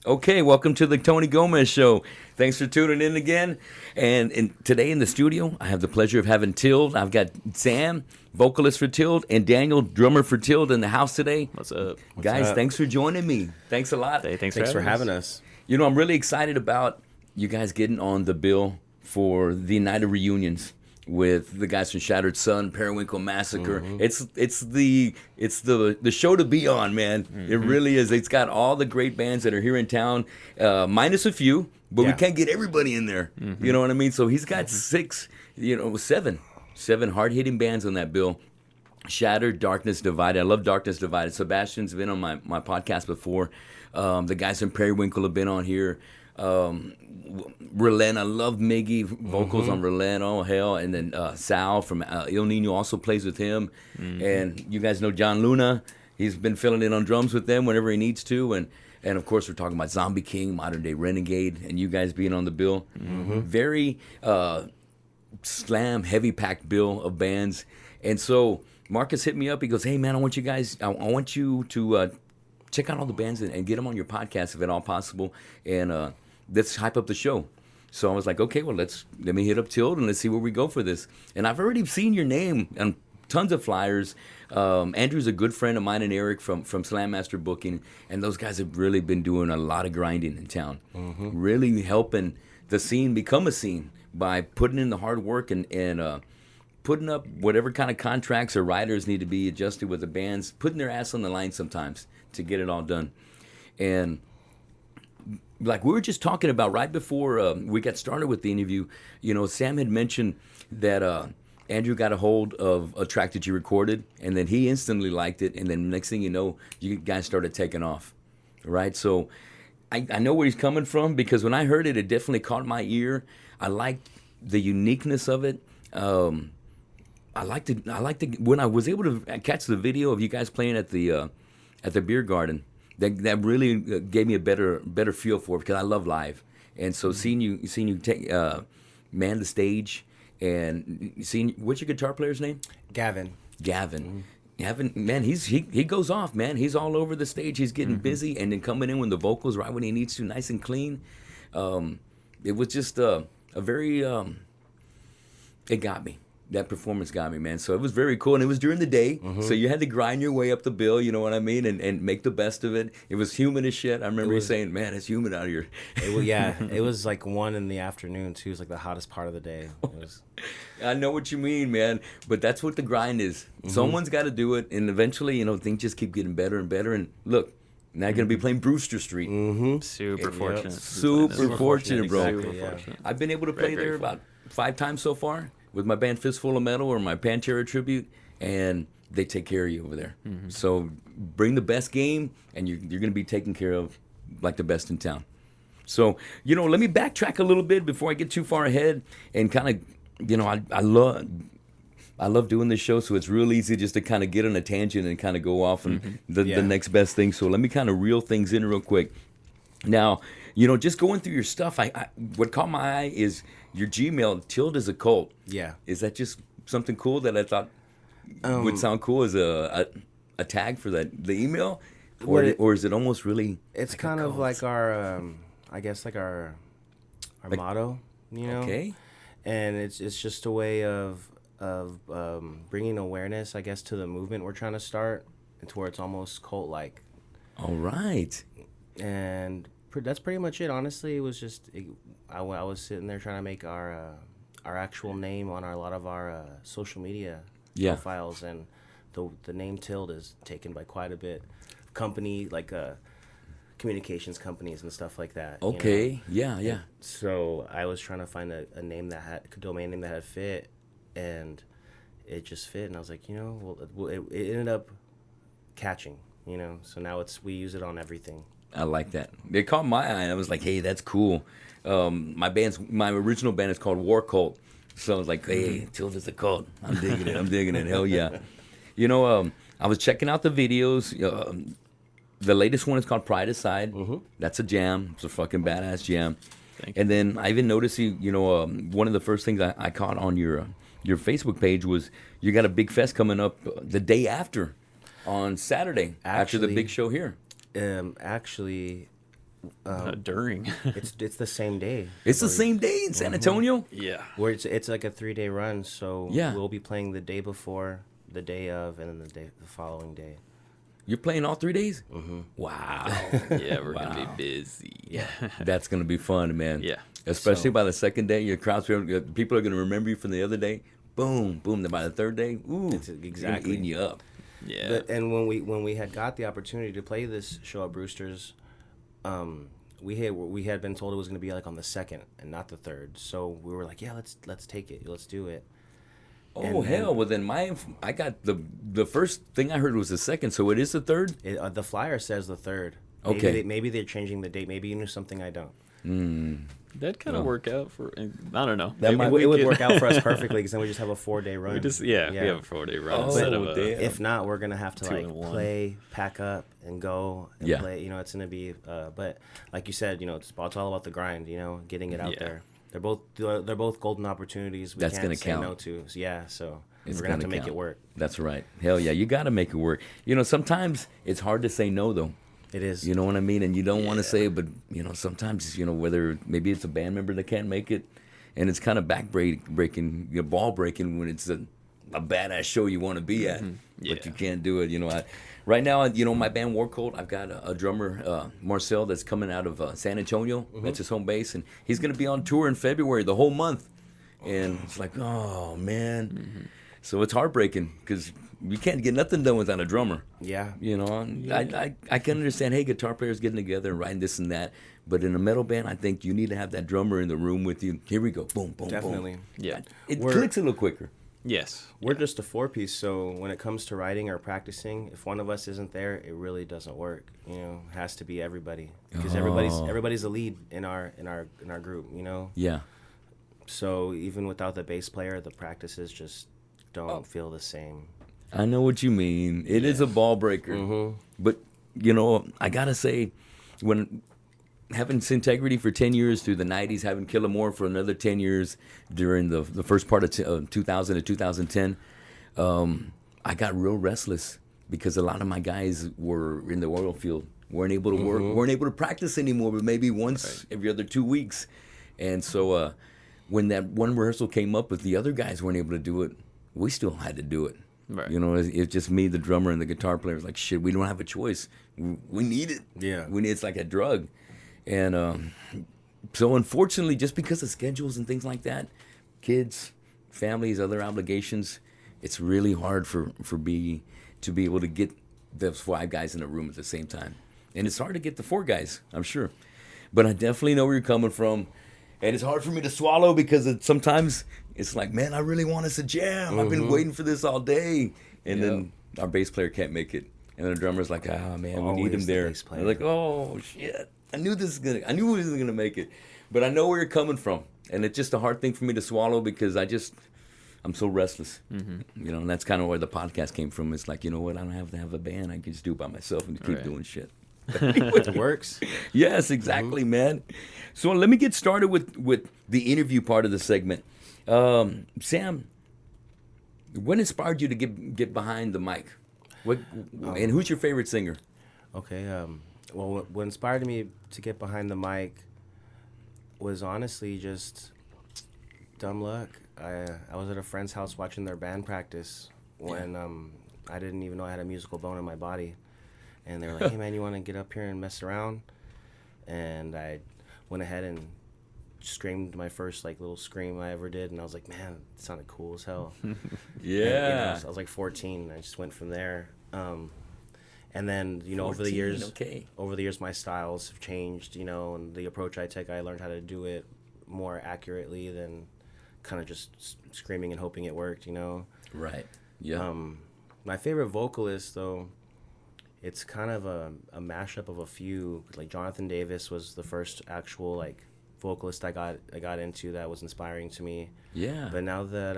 Okay, welcome to the Tony Gomez Show. Thanks for tuning in again. And today in the studio, I have the pleasure of having Tilde. I've got Sam, vocalist for Tilde, and Daniel, drummer for Tilde, in the house today. What's up? Guys, thanks for joining me. Thanks a lot. Hey, thanks Thanks for having us. us. You know, I'm really excited about you guys getting on the bill for the night of reunions with the guys from Shattered Sun, Periwinkle Massacre. It's the show to be on, man. It really is. It's got all the great bands that are here in town, minus a few, but we Yeah. can't get everybody in there. You know what I mean? So he's got seven hard hitting bands on that bill. Shattered, Darkness Divided. I love Darkness Divided. Sebastian's been on my podcast before. The guys from Periwinkle have been on here. Relent, I love Miggy, vocals on Relent, oh hell. And then Sal from Il Nino also plays with him. And you guys know John Luna. He's been filling in on drums with them whenever he needs to. And of course, we're talking about Zombie King, Modern Day Renegade, and you guys being on the bill. Very slam, heavy packed bill of bands. And so Marcus hit me up. He goes, "Hey man, I want you to check out all the bands and get them on your podcast if at all possible, and let's hype up the show." So I was like, "Okay, well let me hit up Tilde and let's see where we go for this." And I've already seen your name on tons of flyers. Andrew's a good friend of mine and Eric from Slam Master Booking, and those guys have really been doing a lot of grinding in town, really helping the scene become a scene by putting in the hard work and putting up whatever kind of contracts or riders need to be adjusted with the bands, putting their ass on the line sometimes to get it all done. And like we were just talking about right before we got started with the interview, you know, Sam had mentioned that Andrew got a hold of a track that you recorded, and then he instantly liked it, and then next thing you know, you guys started taking off, right? So I know where he's coming from, because when I heard it, it definitely caught my ear. I liked the uniqueness of it. I liked when I was able to catch the video of you guys playing at the beer garden. That really gave me a better feel for it, because I love live. And so seeing you take man the stage, and seeing, what's your guitar player's name? Gavin. Gavin. Gavin, man, he goes off, man. He's all over the stage. He's getting busy, and then coming in when the vocals right when he needs to, nice and clean. It was just a very it got me. That performance got me, man. So it was very cool, and it was during the day, so you had to grind your way up the bill, you know what I mean, and make the best of it. It was humid as shit. I remember you saying, "Man, it's humid out here." It was like 1 in the afternoon too. It was like the hottest part of the day. I know what you mean, man, but that's what the grind is. Someone's got to do it, and eventually, you know, things just keep getting better and better. And look, now you're gonna be playing Brewster Street. Super fortunate. Super fortunate, bro. Exactly, yeah. I've been able to play there about 5 times so far with my band Fistful of Metal or my Pantera tribute, and they take care of you over there. So bring the best game, and you're going to be taken care of like the best in town. So, you know, let me backtrack a little bit before I get too far ahead, and kind of, you know, I love doing this show, so it's real easy just to kind of get on a tangent and kind of go off and the next best thing. So let me kind of reel things in real quick. Now, you know, just going through your stuff, what caught my eye is your Gmail, Tilde is a cult. Yeah. Is that just something cool that I thought would sound cool as a tag for the email? Or is it almost really It's like a kind of cult? like our, I guess like our motto, you know. Okay. And it's just a way of bringing awareness, I guess, to the movement we're trying to start, to where it's almost cult like. All right. And that's pretty much it. Honestly, it was just I was sitting there trying to make our actual name on a lot of our social media profiles, and the name Tilde is taken by quite a bit of company, like communications companies and stuff like that. Okay. You know? Yeah. So I was trying to find a name that had a domain name that had fit, and it just fit. And I was like, you know, well, it ended up catching. You know, so now we use it on everything. I like that. It caught my eye, and I was like, "Hey, that's cool." My original band is called War Cult, so I was like, "Hey, Tilde is a cult. I'm digging it. Hell yeah!" You know, I was checking out the videos. The latest one is called Pride Aside. That's a jam. It's a fucking badass jam. Thank you. And then I even noticed one of the first things I caught on your Facebook page was you got a big fest coming up the day after, on Saturday, after the Actually, big show here. Actually, During. It's the same day. It's the same day in San Antonio? Yeah. Where it's like a 3-day run, so Yeah. we'll be playing the day before, the day of, and then the following day. You're playing all 3 days? Wow. Yeah, we're gonna be busy. Yeah. That's going to be fun, man. Yeah. Especially So- by the second day, people are going to remember you from the other day. Boom, boom. Then by the third day, ooh, It's exactly. eating you up. Yeah. But, and when we had got the opportunity to play this show at Brewster's, we had been told it was going to be like on the 2nd and not the 3rd. So we were like, yeah, let's take it, let's do it. Oh And- hell! Well then, I got the first thing I heard was the 2nd, so it is the 3rd. The flyer says the 3rd. Okay. Maybe they're changing the date. Maybe you knew something I don't. That'd kind of work out for. I don't know. That Maybe might- It we would could- work out for us perfectly because then we just have a 4-day run. We just we have a 4-day run Oh, instead of a. damn. If not, we're gonna have to 2 and 1. play, pack up, and go and Yeah. play. It's gonna be. But like you said, it's all about the grind. Getting it out Yeah. there. They're both golden opportunities. We That's can't gonna say count. no to. So, yeah, so It's we're gonna have to gonna make count. it work. That's right. Hell yeah, you got to make it work. Sometimes it's hard to say no though. It is. You know what I mean? And you don't want to Yeah. say it, but sometimes whether maybe it's a band member that can't make it, and it's kind of breaking, ball breaking when it's a badass show you want to be at, but Yeah. you can't do it. Right now, my band War Cult, I've got a drummer, Marcel, that's coming out of San Antonio. That's his home base, and he's going to be on tour in February, the whole month. And it's like, oh man, so it's heartbreaking because you can't get nothing done without a drummer. Yeah. I can understand, hey, guitar players getting together and writing this and that, but in a metal band, I think you need to have that drummer in the room with you. Here we go, boom, boom, Definitely. boom. Yeah. It We're- clicks a little quicker. Yes. We're just a 4-piece, so when it comes to writing or practicing, if one of us isn't there, it really doesn't work. It has to be everybody because everybody's a lead in our group. Yeah. So even without the bass player, the practices just don't feel the same. I know what you mean. It is a ball breaker. But, I got to say, when having Integrity for 10 years through the 90s, having Kill 'Em More for another 10 years during the first part of 2000 to 2010, I got real restless because a lot of my guys were in the oil field, weren't able to work, weren't able to practice anymore, but maybe once every other 2 weeks. And so when that one rehearsal came up, but the other guys weren't able to do it, we still had to do it. Right. It's just me, the drummer, and the guitar player. It's like, shit, we don't have a choice. We need it. Yeah. It's like a drug. And so unfortunately, just because of schedules and things like that, kids, families, other obligations, it's really hard to be able to get those 5 guys in a room at the same time. And it's hard to get the 4 guys, I'm sure. But I definitely know where you're coming from. And it's hard for me to swallow because sometimes it's like, man, I really want us to jam. I've been waiting for this all day. And then our bass player can't make it. And the drummer's like, oh, man, we need him Always the there. bass player. I'm like, oh, shit. I knew he wasn't gonna make it. But I know where you're coming from. And it's just a hard thing for me to swallow because I'm so restless. And that's kind of where the podcast came from. It's like, you know what? I don't have to have a band. I can just do it by myself and keep Right. doing shit. It works. Yes, exactly, man. So let me get started with the interview part of the segment. Sam, what inspired you to get behind the mic? And who's your favorite singer? Okay. Well, what inspired me to get behind the mic was honestly just dumb luck. I was at a friend's house watching their band practice when I didn't even know I had a musical bone in my body. And they were like, hey, man, you want to get up here and mess around? And I went ahead and screamed my first little scream I ever did. And I was like, man, it sounded cool as hell. Yeah. And, I was like 14. And I just went from there. And then, over the 14, years, okay. my styles have changed, and the approach I take, I learned how to do it more accurately than kind of just screaming and hoping it worked, Right. Yeah. My favorite vocalist, though, it's kind of a mashup of a few. Like Jonathan Davis was the first actual vocalist I got into that was inspiring to me. Yeah. But now that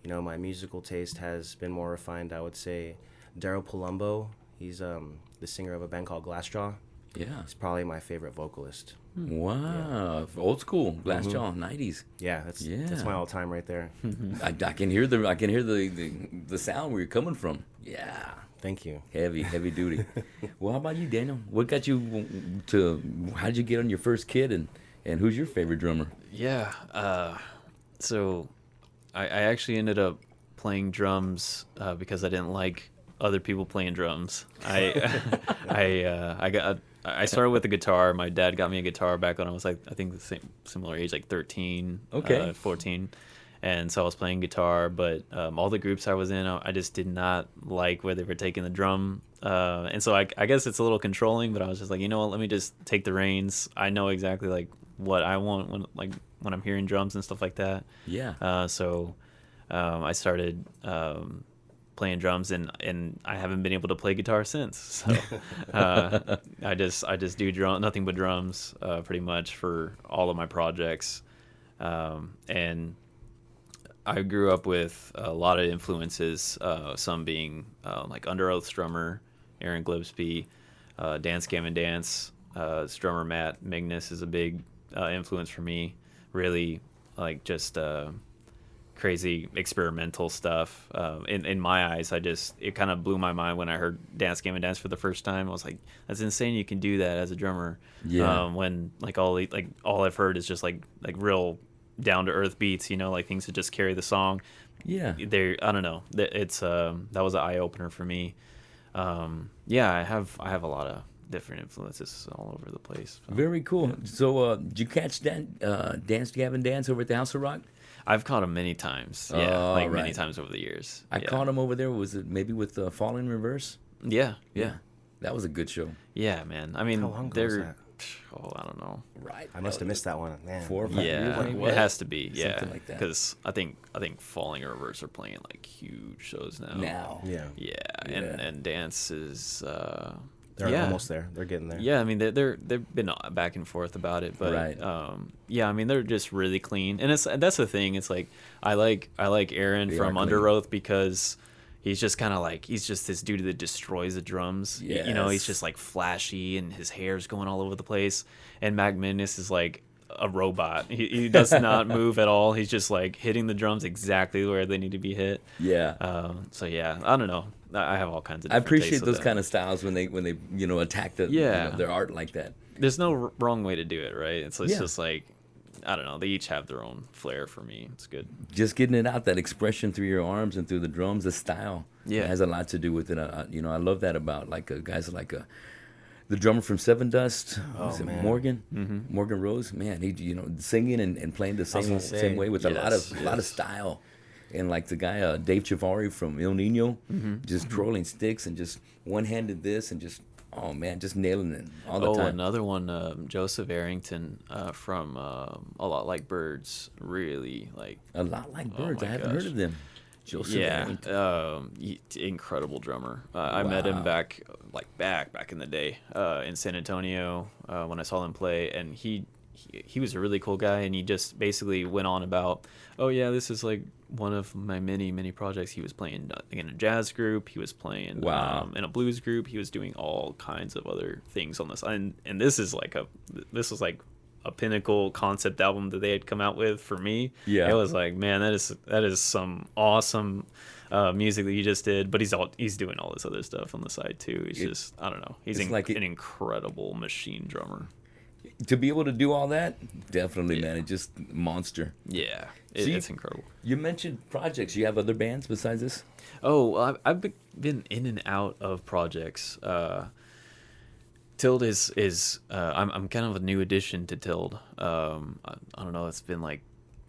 my musical taste has been more refined, I would say Daryl Palumbo. He's the singer of a band called Glassjaw. Yeah. He's probably my favorite vocalist. Wow, old school Glassjaw, 90s. Yeah, that's my all time right there. I can hear the sound where you're coming from. Yeah. Thank you. Heavy duty. Well, how about you, Daniel? What got you how did you get on your first kit, and who's your favorite drummer? Yeah. So I actually ended up playing drums because I didn't like other people playing drums. I started with the guitar. My dad got me a guitar back when I was like, I think similar age, like 13, 14. And so I was playing guitar, but all the groups I was in, I just did not like where they were taking the drum. And so I guess it's a little controlling, but I was just like, you know what, let me just take the reins. I know exactly like what I want when I'm hearing drums and stuff like that. Yeah. So I started playing drums, and I haven't been able to play guitar since. So I just do nothing but drums pretty much for all of my projects. And I grew up with a lot of influences, some being like Under Oath's drummer Aaron Glibsby, Dance Gavin Dance, drummer Matt Mignus is a big influence for me. Really like just crazy experimental stuff. In my eyes, it kind of blew my mind when I heard Dance Gavin Dance for the first time. I was like, that's insane, you can do that as a drummer. Yeah. When like all I've heard is just like real down to earth beats, like things that just carry the song. Yeah. I don't know. It's that was an eye opener for me. I have a lot of different influences all over the place. So. Very cool. Yeah. So did you catch Dance Gavin Dance over at the House of Rock? I've caught him many times. Yeah, many times over the years. I caught him over there. Was it maybe with Fall in Reverse? Yeah. That was a good show. Yeah, man. I mean, how long ago was that? Oh, I don't know. Right. I must have missed that one. Man. 4 or 5 years. It has to be. Yeah, something like that. Because I think Falling in Reverse are playing like huge shows now. Yeah. And Dance is. They're almost there. They're getting there. Yeah, I mean they've been back and forth about it, but right. I mean they're just really clean, and that's the thing. It's like I like Aaron from Under Oath because he's just kind of like he's just this dude that destroys the drums. Yes. He's just like flashy and his hair's going all over the place. And Mac Minus is like a robot. He does not move at all. He's just like hitting the drums exactly where they need to be hit. Yeah. I don't know. I have all kinds of. I appreciate those kind of styles when they attack their art like that. There's no wrong way to do it, right? It's just like I don't know. They each have their own flair for me. It's good. Just getting it out, that expression through your arms and through the drums, the style. Yeah, has a lot to do with it. I love that about like guys like the drummer from Seven Dust. Morgan? Mm-hmm. Morgan Rose. Man, he singing and playing the same way with a lot of style. And like the guy Dave Chivari from Il Nino, just twirling sticks and just one-handed this and just just nailing it all the time. Another one, Joseph Arrington from A Lot Like Birds. Really like A Lot Like Birds. I haven't heard of them. Joseph Arrington. Incredible drummer. I met him back in the day in San Antonio when I saw him play, and he was a really cool guy, and he just basically went on about, this is like one of my many projects. He was playing in a jazz group, he was playing in a blues group, he was doing all kinds of other things on this, and this was like a pinnacle concept album that they had come out with for me. Yeah, it was like, man, that is some awesome music that you just did. But he's doing all this other stuff on the side too. He's I don't know. He's an incredible machine drummer. To be able to do all that, definitely, man, it's just monster. Yeah, it's incredible. You mentioned projects. You have other bands besides this? Oh, I've been in and out of projects. Tilde is I'm kind of a new addition to Tilde. I don't know. It's been like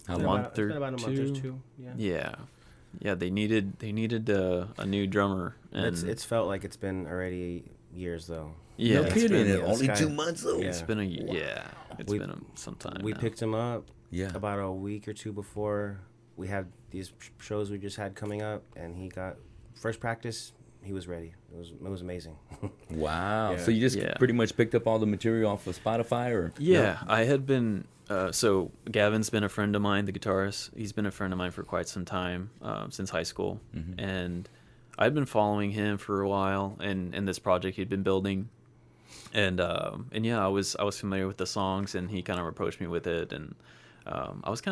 a month or two. Yeah. They needed a new drummer. And it's felt like it's been already years though. Yeah, no kidding. Only 2 months though. Yeah. It's been some time. We now. picked him up. Yeah. About a week or two before we had these shows we just had coming up, and he got first practice. He was ready. It was amazing. Wow. Yeah. So you just pretty much picked up all the material off of Spotify, or? Yeah, no? I had been. So Gavin's been a friend of mine, the guitarist. He's been a friend of mine for quite some time, since high school, and I'd been following him for a while, and this project he'd been building. And yeah, I was familiar with the songs, and he kind of approached me with it, and I was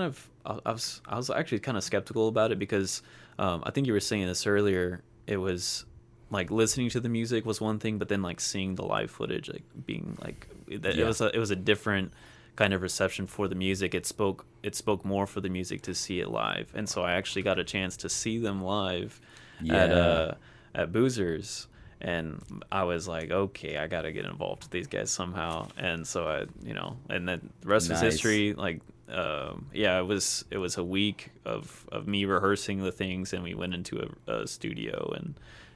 actually kind of skeptical about it because I think you were saying this earlier. It was like listening to the music was one thing, but then like seeing the live footage, like being like it was a different kind of reception for the music. It spoke more for the music to see it live, and so I actually got a chance to see them live at Boozers. And I was like, okay, I got to get involved with these guys somehow. And so and then the rest was history. Like, it was a week of me rehearsing the things, and we went into a studio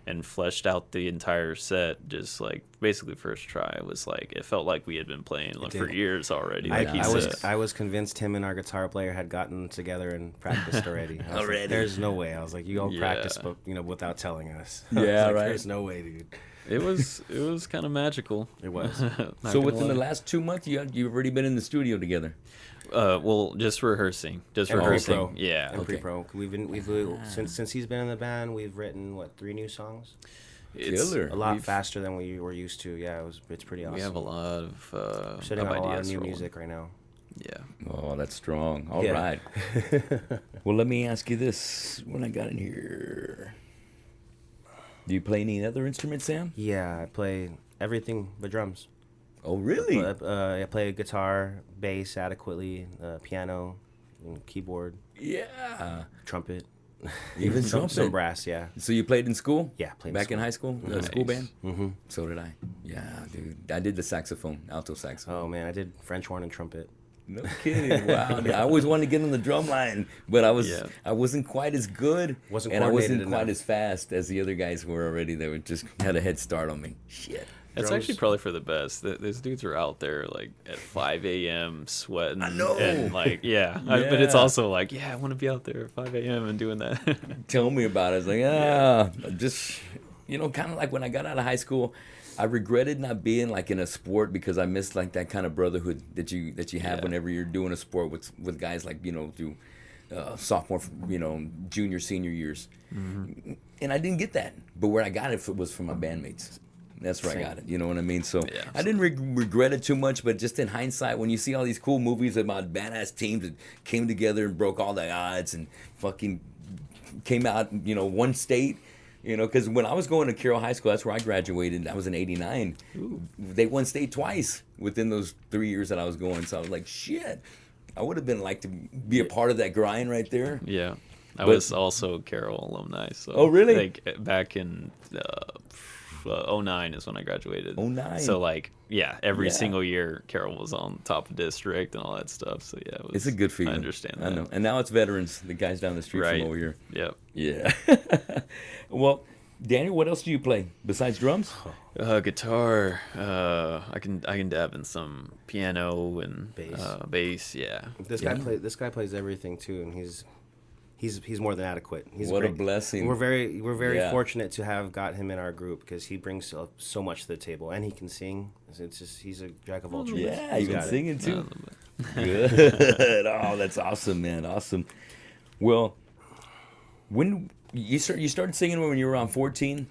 and fleshed out the entire set, just like basically first try. It was like, it felt like we had been playing for years already. I was convinced him and our guitar player had gotten together and practiced already. Like, there's no way. I was like, you all practice, but without telling us. Yeah, right. There's no way, dude. It was kind of magical. It was. So within the last 2 months, you've already been in the studio together. Well, just rehearsing. Pre-pro. Yeah. And pre-pro. Since he's been in the band, we've written 3 new songs. It's Killer. A lot faster than we were used to. Yeah, it's pretty awesome. We have a lot of We're sitting on a lot of new music right now. Yeah. Oh, that's strong. All right. Well, let me ask you this. What I got in here? Do you play any other instruments, Sam? Yeah, I play everything but drums. Oh, really? I play guitar, bass adequately, piano, and keyboard. Yeah. Trumpet. Even trumpet. Some brass, yeah. So you played in school? Yeah, played back in school. high school. Nice. School band. Mm-hmm. So did I. Yeah, dude. I did the saxophone, alto saxophone. Oh man, I did French horn and trumpet. No kidding. Wow. I always wanted to get on the drum line, but I wasn't quite as good, and I wasn't quite as fast as the other guys who were already. They were just had a head start on me. Shit. It's actually probably for the best. Those dudes are out there like at 5 a.m. sweating. I know. And like, but it's also like, I want to be out there at 5 a.m. and doing that. Tell me about it. It's like, just, kind of like when I got out of high school, I regretted not being like in a sport because I missed like that kind of brotherhood that you have whenever you're doing a sport with guys like, through sophomore, junior, senior years. Mm-hmm. And I didn't get that. But where I got it was from my bandmates. That's where I got it. You know what I mean? So I didn't regret it too much, but just in hindsight, when you see all these cool movies about badass teams that came together and broke all the odds and fucking came out, one state, because when I was going to Carroll High School, that's where I graduated. I was in '89. They won state twice within those 3 years that I was going. So I was like, shit, I would have been like to be a part of that grind right there. Yeah. I was also Carroll alumni. So oh, really? Like back in 09 is when I graduated. 09. So every single year Carroll was on top of district and all that stuff. So it's a good feeling. I understand that. I know. And now it's veterans, the guys down the street from over here. Yep. Yeah. Well, Daniel, what else do you play besides drums? Guitar. I can dab in some piano and bass. Yeah. This guy plays everything too, and he's more than adequate. What a blessing. We're very fortunate to have got him in our group because he brings so much to the table, and he can sing. It's just he's a jack of all trades. Yeah, you've been singing too. Good. Oh, that's awesome, man. Awesome. Well, when you started singing when you were around 14,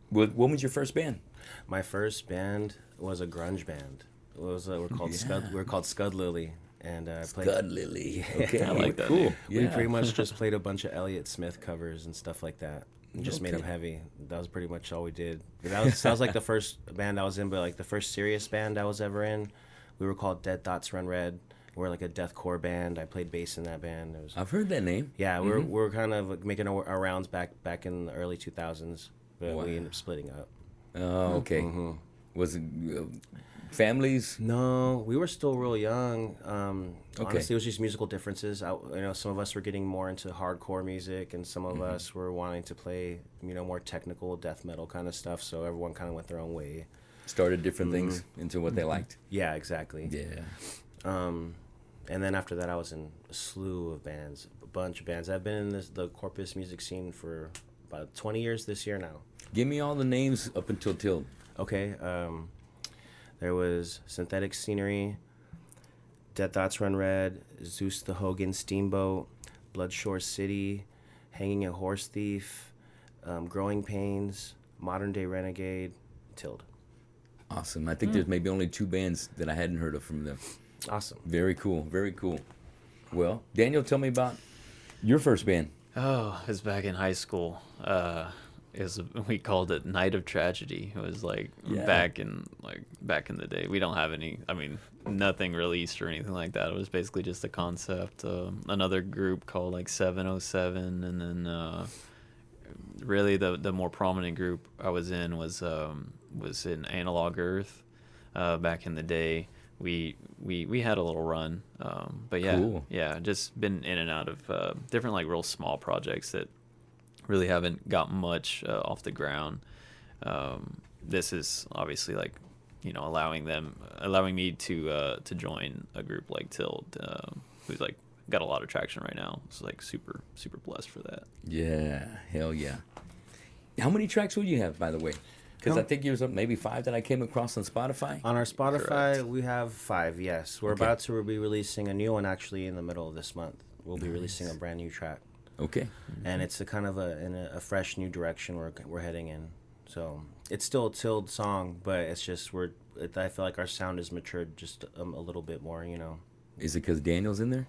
when was your first band? My first band was a grunge band. We're called Scud Lily. And Scud Lily. Okay, I like that. Cool. Yeah. We pretty much just played a bunch of Elliott Smith covers and stuff like that. And just made them heavy. That was pretty much all we did. That was like the first band I was in, but like the first serious band I was ever in. We were called Dead Thoughts Run Red. We're like a deathcore band. I played bass in that band. I've heard that name. Yeah, we were kind of making our rounds back in the early 2000s, but we ended up splitting up. Oh, okay. Mm-hmm. Was it families? No, we were still real young. Honestly, it was just musical differences. Some of us were getting more into hardcore music, and some of us were wanting to play, more technical death metal kind of stuff. So everyone kind of went their own way. Started different things into what they liked. Yeah, exactly. Yeah. And then after that, I was in a slew of bands, a bunch of bands. I've been in the Corpus music scene for about 20 years this year now. Give me all the names up until Tilde. Okay. There was Synthetic Scenery, Dead Thoughts Run Red, Zeus the Hogan Steamboat, Bloodshore City, Hanging a Horse Thief, Growing Pains, Modern Day Renegade, Tilde. Awesome. I think there's maybe only 2 bands that I hadn't heard of from them. Awesome. Very cool. Very cool. Well, Daniel, tell me about your first band. Oh, it was back in high school. We called it Night of Tragedy. It was like back in the day. We don't have any. I mean, nothing released or anything like that. It was basically just a concept. Another group called like 707, and then really the more prominent group I was in was in Analog Earth. Back in the day, we had a little run. But yeah, cool. Yeah, just been in and out of different like real small projects that really haven't gotten much off the ground. This is obviously like, allowing me to join a group like Tilde, who's like got a lot of traction right now. So like super blessed for that. Yeah, hell yeah. How many tracks would you have, by the way? Because I think there's maybe 5 that I came across on Spotify. On our Spotify, Correct. we have 5. Yes, we're about to be releasing a new one actually in the middle of this month. We'll be releasing a brand new track. Okay. And it's a kind of in a fresh new direction we're heading in. So it's still a Tilde song, but it's just I feel like our sound has matured just a little bit more. Is it because Daniel's in there?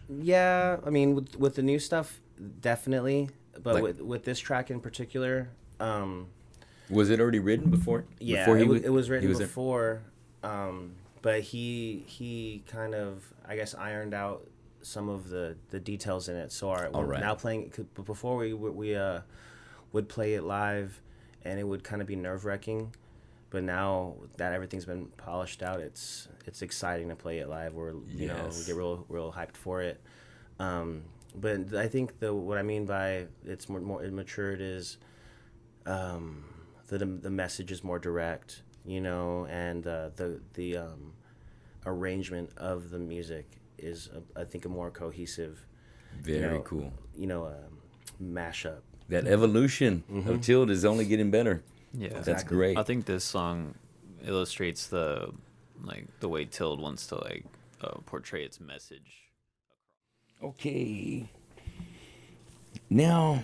Yeah. I mean, with the new stuff, definitely. But Like- with this track in particular, Was it already written before? yeah, Before it was written he was there? before. But he kind of, I guess, ironed out some of the details in it. So we're right. now playing. But before we would play it live, and it would kind of be nerve-wracking. But now that everything's been polished out, it's exciting to play it live. We get real hyped for it. But I think what I mean by it's more matured is the message is more direct, and the arrangement of the music is I think a more cohesive, Very cool. mashup. That evolution of Tilde is only getting better. Yeah, That's Exactly. great. I think this song illustrates the way Tilde wants to portray its message. Okay. Now,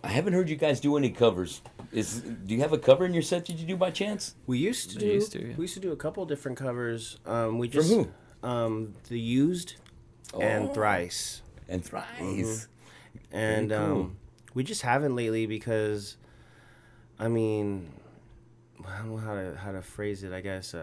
I haven't heard you guys do any covers. Do you have a cover in your set that you do by chance? We used to I do. used to, yeah. We used to do a couple different covers. We From just who? The Used and Oh. Thrice. And Thrice. And Very cool. we just haven't lately because, I mean, I don't know how to phrase it. I guess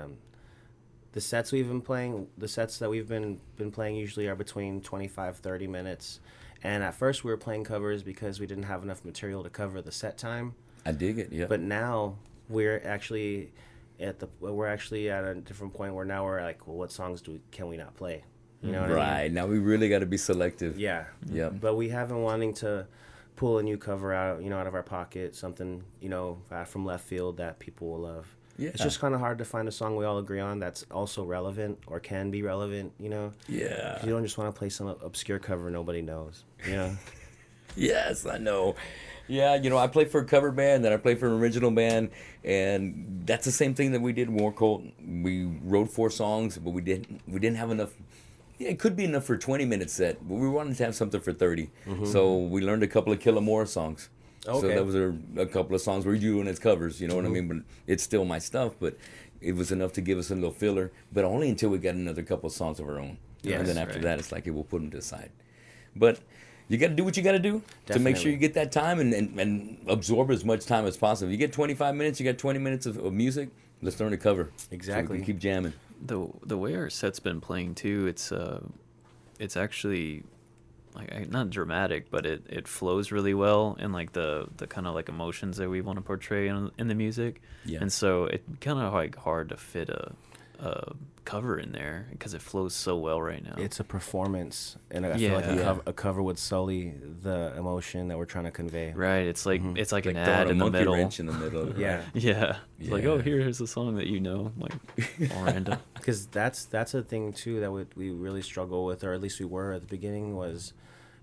the sets that we've been playing usually are between 25, 30 minutes. And at first we were playing covers because we didn't have enough material to cover the set time. I dig it, yeah. But now we're actually at a different point where now we're like, well, what songs can we not play? You know what I mean? Right. Now we really got to be selective. Yeah. Yep. But we have been wanting to pull a new cover out of our pocket, something, from left field that people will love. Yeah. It's just kind of hard to find a song we all agree on that's also relevant or can be relevant, Yeah. You don't just want to play some obscure cover nobody knows, Yes, I know. Yeah, I play for a cover band, then I play for an original band, and that's the same thing that we did in War Cult. We wrote 4 songs, but we didn't have enough. Yeah, it could be enough for a 20-minute set, but we wanted to have something for 30. So we learned a couple of Kill 'Em More songs. So Okay. that was a couple of songs we're doing as covers, you know what I mean? But it's still my stuff, but it was enough to give us a little filler, but only until we got another couple of songs of our own. Yes, and then after right. that, it's like, hey, we'll put them to the side. But you got to do what you got to do to make sure Definitely. you get that time and absorb as much time as possible. You get 25 minutes, you got 20 minutes of music, let's learn to cover. Exactly. So we can keep jamming. The way our set's been playing too, it's actually not dramatic, but it flows really well, and like the kind of like emotions that we want to portray in the music. Yeah. And so it kind of like hard to fit a cover in there because it flows so well right now. It's a performance, and I feel like Yeah. a cover would sully the emotion that we're trying to convey. Right. It's like it's like an Like throwing ad a in the monkey middle. wrench in the middle of it. Yeah. Yeah. It's like, oh, Yeah. here's a song that like all random. Because that's a thing too that we really struggle with, or at least we were at the beginning, was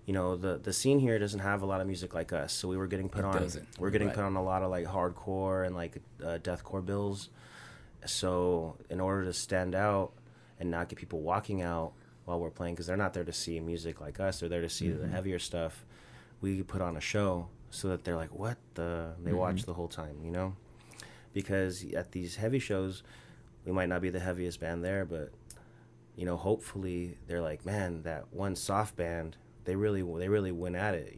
the scene here doesn't have a lot of music like us, so we were getting put It on doesn't. we're getting Right. put on a lot of like hardcore and like deathcore bills. So in order to stand out and not get people walking out while we're playing, because they're not there to see music like us, they're there to see the heavier stuff, we put on a show so that they're like, what the, they watch the whole time, because at these heavy shows, we might not be the heaviest band there, but hopefully they're like, man, that one soft band, they really went at it,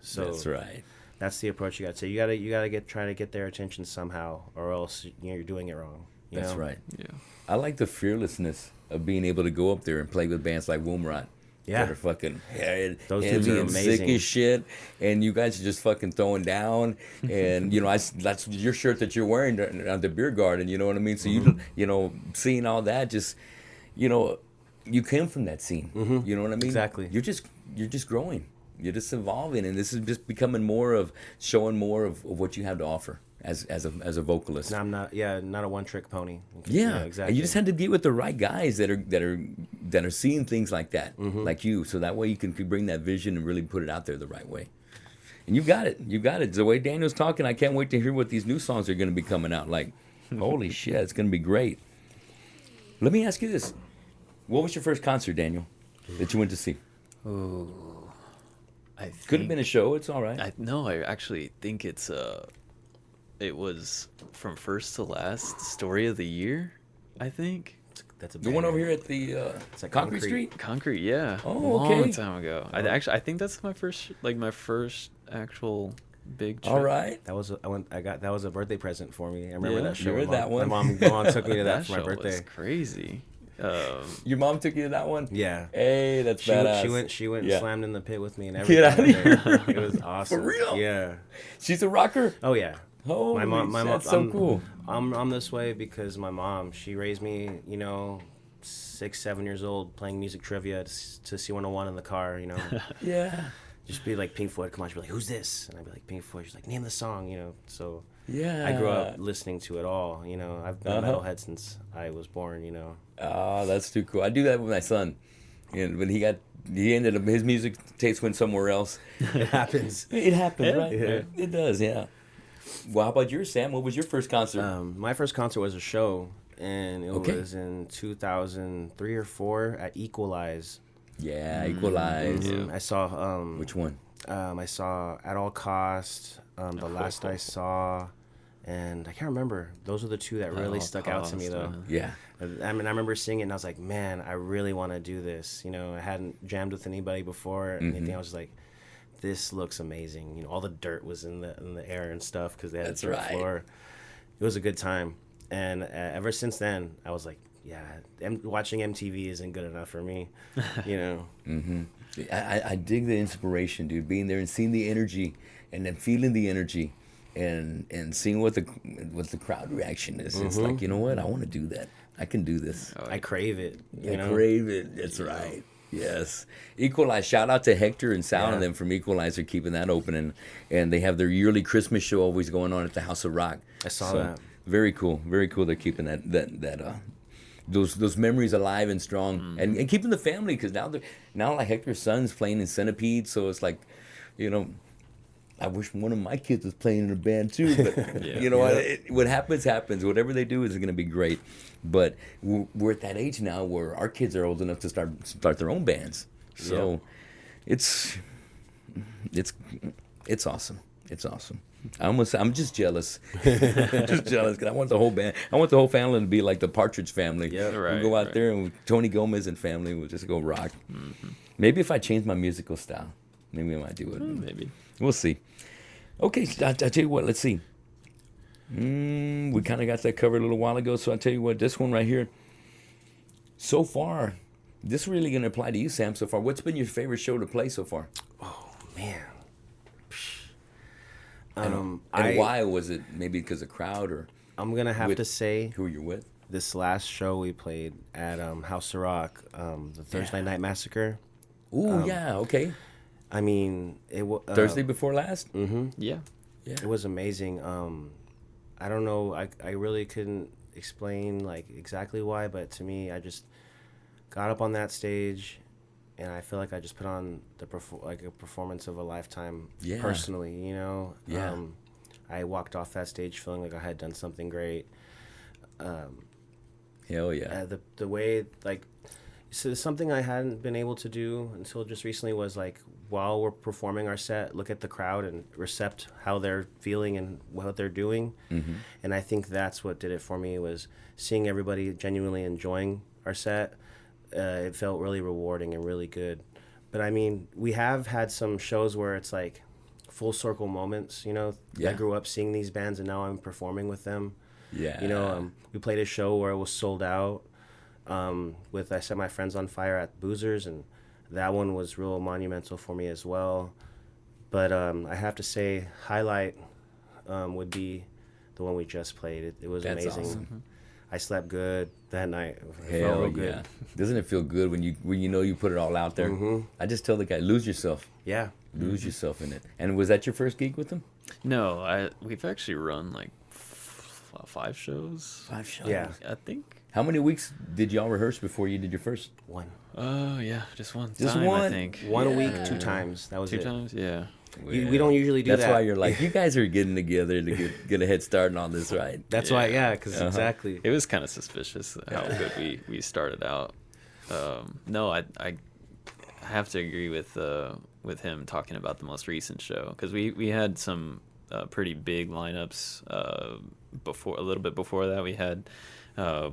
So that's right. That's the approach you got to take. You gotta try to get their attention somehow, or else you're doing it wrong. That's right. Yeah. I like the fearlessness of being able to go up there and play with bands like Woomrot. Yeah. That are fucking Those heavy dudes are and amazing. sick as shit, and you guys are just fucking throwing down, and that's your shirt that you're wearing at the beer garden. You know what I mean? So seeing all that, just you came from that scene. Mm-hmm. You know what I mean? Exactly. You're just growing. You're just evolving, and this is just becoming more of showing more of what you have to offer as a vocalist. And I'm not a one trick pony. Yeah, exactly. And you just had to get with the right guys that are seeing things like that, like you, so that way you can bring that vision and really put it out there the right way. And you got it. The way Daniel's talking, I can't wait to hear what these new songs are going to be coming out. Like, holy shit, it's going to be great. Let me ask you this: what was your first concert, Daniel, that you went to see? Oh, Could have been a show. It's all right. I actually think it was from first to last story of the year. I think That's the one over here at the It's like Concrete Concrete. Street. Concrete. Yeah. Oh, Long okay. time ago. I think that's my first actual big trip. All right. That was that was a birthday present for me. I remember Yeah, that show. you heard that one. My mom took me to that That for my show birthday. was crazy. Your mom took you to that one? Yeah. Hey, that's badass. She went Yeah. and slammed in the pit with me and Get everything. out of here. It was awesome. For real? Yeah. She's a rocker? Oh yeah. Oh, My mom. that's so cool. I'm this way because my mom. She raised me. 6-7 years old playing music trivia to C101 in the car. Yeah. Just be like Pink Floyd. Come on, she'd be like, "Who's this?" And I'd be like, "Pink Floyd." She's like, "Name the song." So Yeah. I grew up listening to it all. I've been a metalhead since I was born. Oh, that's too cool. I do that with my son. And when he ended up, his music taste went somewhere else. It happens. It happens, Yeah. right? Yeah. It does, yeah. Well, how about yours, Sam? What was your first concert? My first concert was a show, and it Okay. was in 2003 or 4 at Equalize. Yeah, Equalize. I saw. Which one? I saw At All Cost. The Last I Saw, and I can't remember. Those are the two that really All stuck out to me, Cost, though. Yeah. I remember seeing it, and I was like, man, I really want to do this. I hadn't jammed with anybody before or anything. I was like, this looks amazing. All the dirt was in the air and stuff because they had That's a dirt right. floor. It was a good time, and ever since then, I was like, yeah, watching MTV isn't good enough for me. I dig the inspiration, dude. Being there and seeing the energy, and then feeling the energy, and seeing what the crowd reaction is. It's like, you know what? I want to do that. I can do this. I crave it. I crave it. That's right. Yes. Equalize. Shout out to Hector and Sal and Yeah. them from Equalize. They're keeping that open, and they have their yearly Christmas show always going on at the House of Rock. I saw that. Very cool. Very cool. They're keeping those memories alive and strong, and keeping the family, because now like Hector's son's playing in Centipede, so it's like, I wish one of my kids was playing in a band too, but Yeah. what happens. Whatever they do is going to be great. But we're at that age now where our kids are old enough to start their own bands. So it's awesome. It's awesome. I'm just jealous. Just jealous because I want the whole band. I want the whole family to be like the Partridge Family. Yeah, We'll go out there and Tony Gomez and family will just go rock. Maybe if I change my musical style, maybe I might do it. Maybe. We'll see. Okay, I'll tell you what. Let's see. We kind of got that covered a little while ago, so I'll tell you what. This one right here. So far, this is really going to apply to you, Sam. So far, what's been your favorite show to play so far? Oh man. And I- why was it? Maybe because of crowd or I'm gonna have to say who you're with? this last show we played at House of Rock, the Thursday Night Massacre. Ooh, yeah, okay. I mean, it was Thursday before last? Yeah. Yeah. It was amazing. I don't know. I really couldn't explain like exactly why, but to me, I just got up on that stage, and I feel like I just put on a performance of a lifetime. Yeah. Personally, Yeah. I walked off that stage feeling like I had done something great. Hell yeah. The way, like, So something I hadn't been able to do until just recently was like while we're performing our set, look at the crowd and recept how they're feeling and what they're doing. Mm-hmm. And I think that's what did it for me, was seeing everybody genuinely enjoying our set. It felt really rewarding and really good. But I mean, we have had some shows where it's like full circle moments, you know. Yeah. I grew up seeing these bands and now I'm performing with them. Yeah. You know, we played a show where it was sold out. With I Set My Friends on Fire at Boozers, and that one was real monumental for me as well. But I have to say, highlight would be the one we just played. It was That's amazing. awesome. I slept good that night. It felt Hell real yeah! good. Doesn't it feel good when you know you put it all out there? Mm-hmm. I just tell the guy, lose yourself, Yeah. lose yourself in it. And was that your first gig with them? No, we've actually run like 5 shows. 5 shows. Yeah. I think. How many weeks did y'all rehearse before you did your first? One. Oh yeah, just one Just time. one? I think. One a week, Yeah. 2 times. That was 2 it. times. Yeah. We don't usually do That's that. why you're like, you guys are getting together to get a head start on this, right? That's why, yeah, because Uh-huh. exactly. It was kind of suspicious how good we started out. No, I have to agree with him talking about the most recent show, because we had some pretty big lineups before. A little bit before that,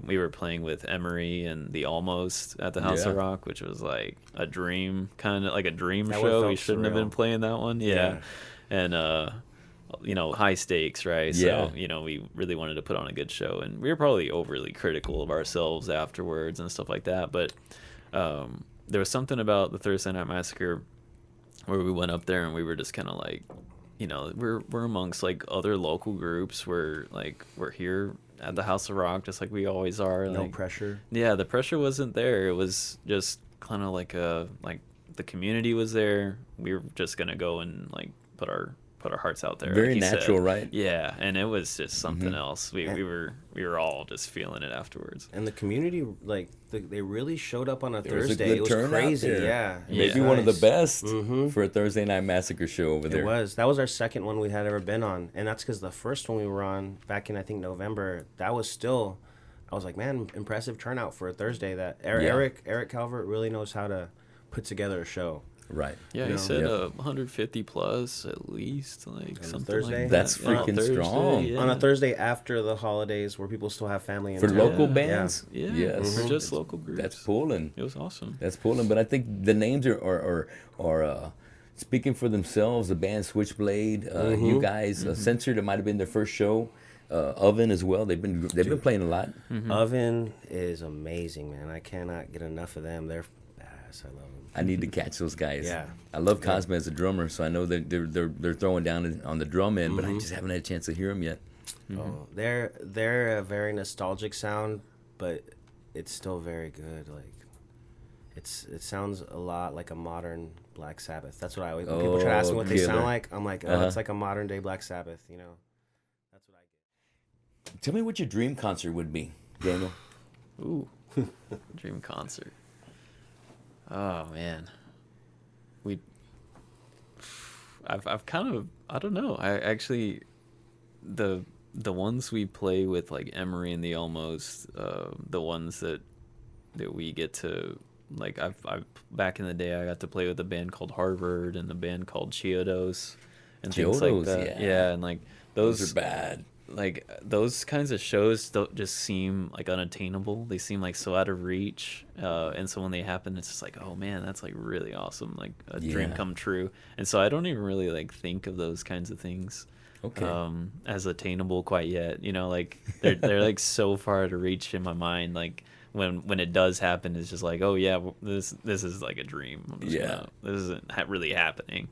we were playing with Emery and the Almost at the House of Yeah. Rock, which was like a dream, kind of like a dream That one show. felt We shouldn't have been surreal. playing that one. Yeah. And you know, high stakes, right? Yeah. So, you know, we really wanted to put on a good show, and we were probably overly critical of ourselves afterwards and stuff like that. But there was something about the Thursday Night Massacre where we went up there and we were just kind of like, you know, we're amongst like other local groups. We're here at the House of Rock just like we always are. No like, pressure. yeah, the pressure wasn't there. It was just kind of like the community was there. We were just gonna go and like put our hearts out there. Very like you natural, said. right? Yeah, and it was just something Mm-hmm. else. We were all just feeling it afterwards. And the community, like, they really showed up on a There was a Thursday. good It was turnout crazy, there. yeah. It Maybe was one of the nice. best Mhm. for a Thursday Night Massacre show over there. It was. That was our second one we had ever been on. And that's because the first one we were on back in, I think, November, that was still, I was like, man, impressive turnout for a Thursday. That Yeah. Eric Calvert really knows how to put together a show. Right. Yeah, You he know? said Yeah. 150 plus at least, like a something Thursday? like That's that. Yeah, on freaking Thursday, strong. yeah. On a Thursday after the holidays where people still have family in For town. local Yeah. bands? Yeah, Yes. for just local groups. That's pulling. It was awesome. That's pulling. But I think the names are speaking for themselves. The band Switchblade, you guys, Censored, it might have been their first show. Oven as well. They've been playing a lot. Oven is amazing, man. I cannot get enough of them. They're badass. I love them. I need to catch those guys. Yeah. I love Cosme as a drummer, so I know that they're throwing down on the drum end, but I just haven't had a chance to hear them yet. Oh, they're a very nostalgic sound, but it's still very good. Like it sounds a lot like a modern Black Sabbath. That's what I always, when people try to ask me what they killer. sound like, I'm like, oh, it's like a modern day Black Sabbath, you know. That's what I get. Tell me what your dream concert would be, Daniel. Ooh, dream concert. Oh man, I've kind of, I don't know. I actually, the ones we play with like Emery and the Almost, the ones that we get to, like I've back in the day I got to play with a band called Harvard and a band called Chiodos and things like Chiodos, that. yeah. And like Those are bad. like those kinds of shows don't just seem like unattainable. They seem like so out of reach, and so when they happen, it's just like, oh man, that's like really awesome, like a dream Yeah. come true. And so I don't even really like think of those kinds of things Okay. as attainable quite yet. You know, like they're like so far out of reach in my mind. Like when it does happen, it's just like, oh yeah, this is like a dream. Yeah. This isn't really happening.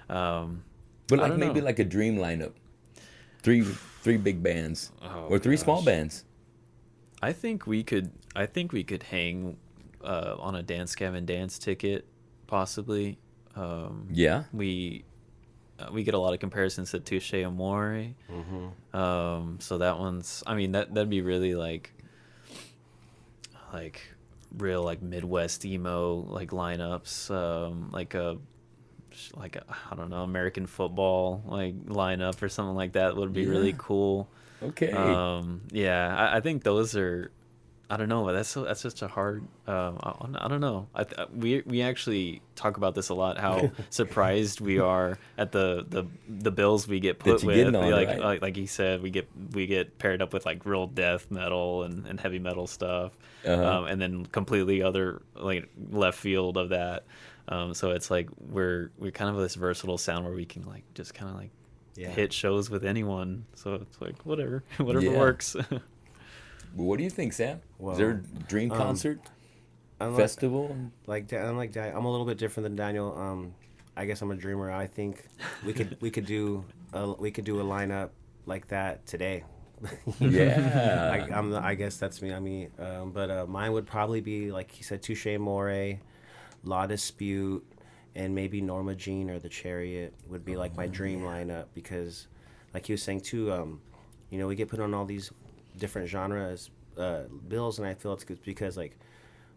But I like don't maybe know. like a dream lineup. Three big bands. Oh, Or three small gosh. bands. I think we could hang on a Dance Gavin Dance ticket, possibly. Yeah. We get a lot of comparisons to Touche Amore. So that one's, I mean, that'd be really like real like Midwest emo like lineups, like a I don't know, American football like lineup or something like that would be really Yeah. cool. Okay. Yeah, I think those are I don't know. That's such a hard. I don't know. We actually talk about this a lot. How surprised we are at the bills we get put with. On, like right? like he said, we get paired up with like real death metal and heavy metal stuff, and then completely other like left field of that. So it's like we're kind of this versatile sound where we can like just kind of like hit shows with anyone. So it's like whatever works. What do you think, Sam? Well, is there a dream concert, festival? I'm a little bit different than Daniel. I guess I'm a dreamer. I think we could do a lineup like that today. Yeah. I guess that's me. But mine would probably be, like he said, Touche Amore, La Dispute, and maybe Norma Jean or The Chariot would be like my dream lineup, because, like he was saying too, we get put on all these different genres bills, and I feel it's good because like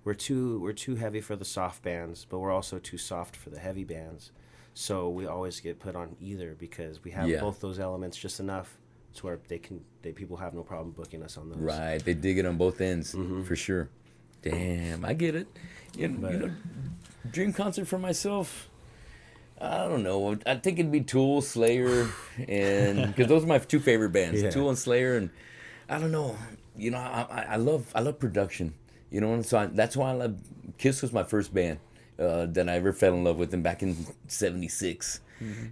we're too heavy for the soft bands, but we're also too soft for the heavy bands. So we always get put on either because we have both those elements just enough to where people have no problem booking us on those. Right, they dig it on both ends for sure. Damn, I get it. Dream concert for myself. I don't know. I think it'd be Tool, Slayer, and because those are my two favorite bands, Tool and Slayer, and I don't know. I love production. And so that's why I love Kiss. Was my first band that I ever fell in love with them back in '76,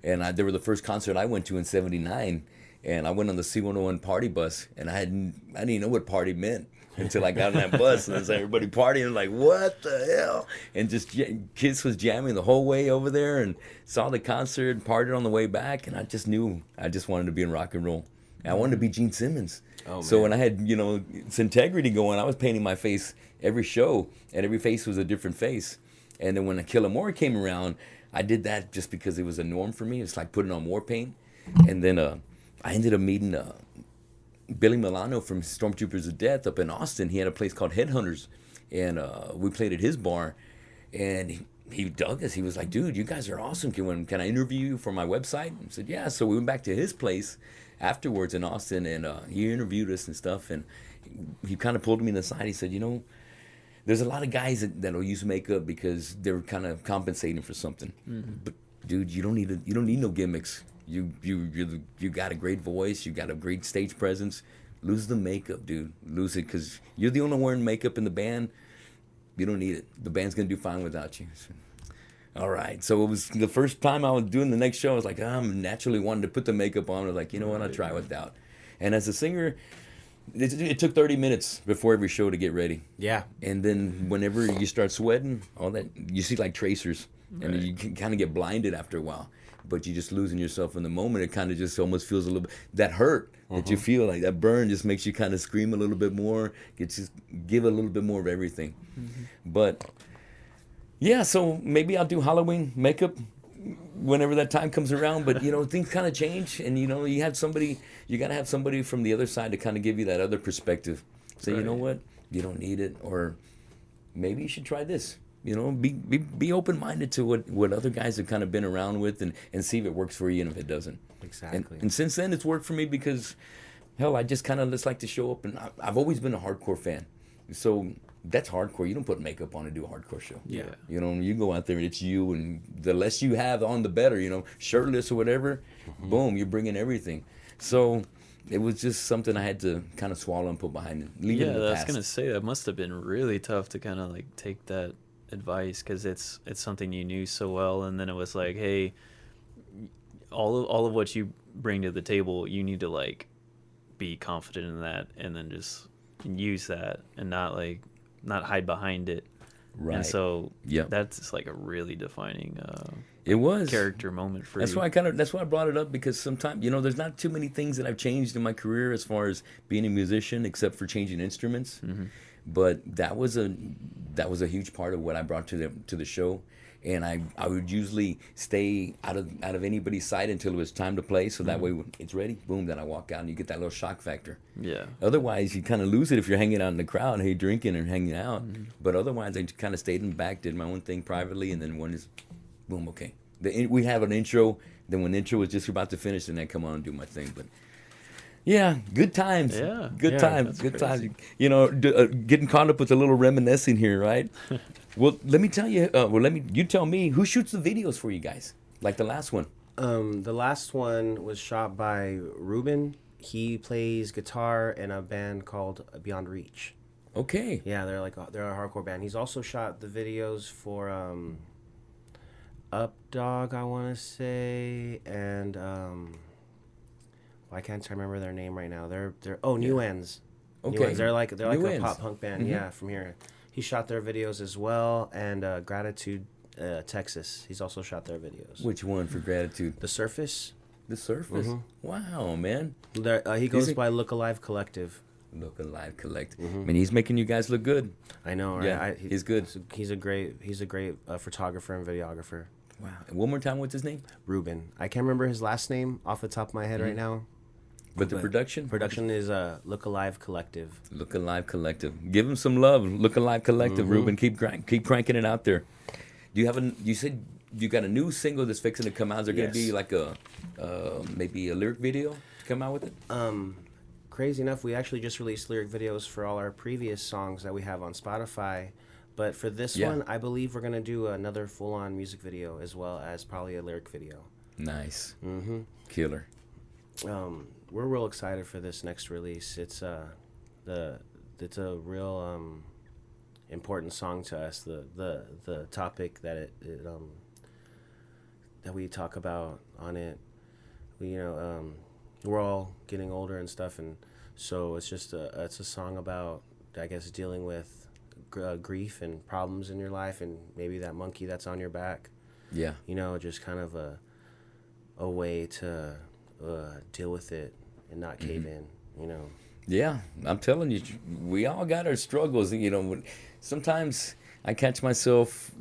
and they were the first concert I went to in '79, and I went on the C101 party bus, and I didn't even know what party meant until I got on that bus, and there's everybody partying, like, what the hell? And just Kiss was jamming the whole way over there, and saw the concert, partied on the way back, and I just knew I just wanted to be in rock and roll. And I wanted to be Gene Simmons. Oh, so when I had, its integrity going, I was painting my face every show, and every face was a different face. And then when Kill 'Em More came around, I did that just because it was a norm for me. It's like putting on war paint. And then I ended up meeting Billy Milano from Stormtroopers of Death up in Austin. He had a place called Headhunters, and we played at his bar, and he dug us. He was like, dude, you guys are awesome. Can I interview you for my website? I said, yeah. So we went back to his place afterwards in Austin, and he interviewed us and stuff, and he kind of pulled me aside. He said, there's a lot of guys that'll use makeup because they're kind of compensating for something. But dude, you don't need no gimmicks. You got a great voice. You got a great stage presence. Lose the makeup, dude. Lose it, because you're the only one wearing makeup in the band. You don't need it. The band's gonna do fine without you. So, all right. So it was the first time I was doing the next show. I was like, I'm naturally wanting to put the makeup on. I was like, you know what? I'll try without. And as a singer, it took 30 minutes before every show to get ready. Yeah. And then whenever you start sweating, all that, you see like tracers. Right. And you can kind of get blinded after a while. But you're just losing yourself in the moment. It kind of just almost feels a little bit, that hurt that you feel, like that burn just makes you kind of scream a little bit more, give a little bit more of everything. But yeah, so maybe I'll do Halloween makeup whenever that time comes around. But things kind of change, and you got to have somebody from the other side to kind of give you that other perspective. Say, right. You know what, you don't need it, or maybe you should try this. Be open-minded to what other guys have kind of been around with, and see if it works for you, and if it doesn't. Exactly. And since then, it's worked for me because, hell, I just kind of just like to show up, and I've always been a hardcore fan. So that's hardcore. You don't put makeup on to do a hardcore show. Yeah. You go out there and it's you, and the less you have on, the better. Shirtless or whatever, boom, you're bringing everything. So it was just something I had to kind of swallow and put behind it. Leave it in the past. I was gonna say that must have been really tough to kind of like take that advice, because it's something you knew so well, and then it was like, hey, all of what you bring to the table, you need to like be confident in that, and then just use that, and not hide behind it. Right. And so that's like a really defining it was character moment for you. That's why I brought it up, because sometimes there's not too many things that I've changed in my career as far as being a musician, except for changing instruments. But that was a huge part of what I brought to the show, and I would usually stay out of anybody's sight until it was time to play, so that way when it's ready, boom, then I walk out, and you get that little shock factor. Yeah. Otherwise, you kind of lose it if you're hanging out in the crowd, hey, drinking and hanging out. But otherwise, I kind of stayed in the back, did my own thing privately, and then when it's boom, okay. We have an intro. Then when the intro was just about to finish, then I come on and do my thing. But Yeah, good times. Yeah. Good Yeah, times. that's Good crazy. times. Getting caught up with a little reminiscing here, right? Well, let me tell you. You tell me who shoots the videos for you guys, like the last one. The last one was shot by Ruben. He plays guitar in a band called Beyond Reach. Okay. Yeah, they're a hardcore band. He's also shot the videos for Up Dog, I want to say, and I can't remember their name right now. They're New Ends. New Okay. Ends. They're like New a Ends. pop punk band. Yeah, from here. He shot their videos as well, and Gratitude, Texas. He's also shot their videos. Which one for Gratitude? The Surface. The Surface. Wow, man. He goes by Look Alive Collective. Look Alive Collect. I mean, he's making you guys look good. I know, right? Yeah, he's good. He's a great photographer and videographer. Wow. And one more time, what's his name? Ruben. I can't remember his last name off the top of my head right now. But the production? Production is Look Alive Collective. Look Alive Collective. Give him some love. Look Alive Collective, Ruben. Keep cranking it out there. Do you have you said you got a new single that's fixing to come out. Is there going to be like maybe a lyric video to come out with it? Crazy enough, we actually just released lyric videos for all our previous songs that we have on Spotify. But for this one, I believe we're going to do another full-on music video as well as probably a lyric video. Nice. Killer. We're real excited for this next release. It's a real important song to us. The topic that that we talk about on it. We're all getting older and stuff, and so it's just it's a song about, I guess, dealing with grief and problems in your life, and maybe that monkey that's on your back. Yeah. Just kind of a way to deal with it and not cave in. Yeah, I'm telling you, we all got our struggles. Sometimes I catch myself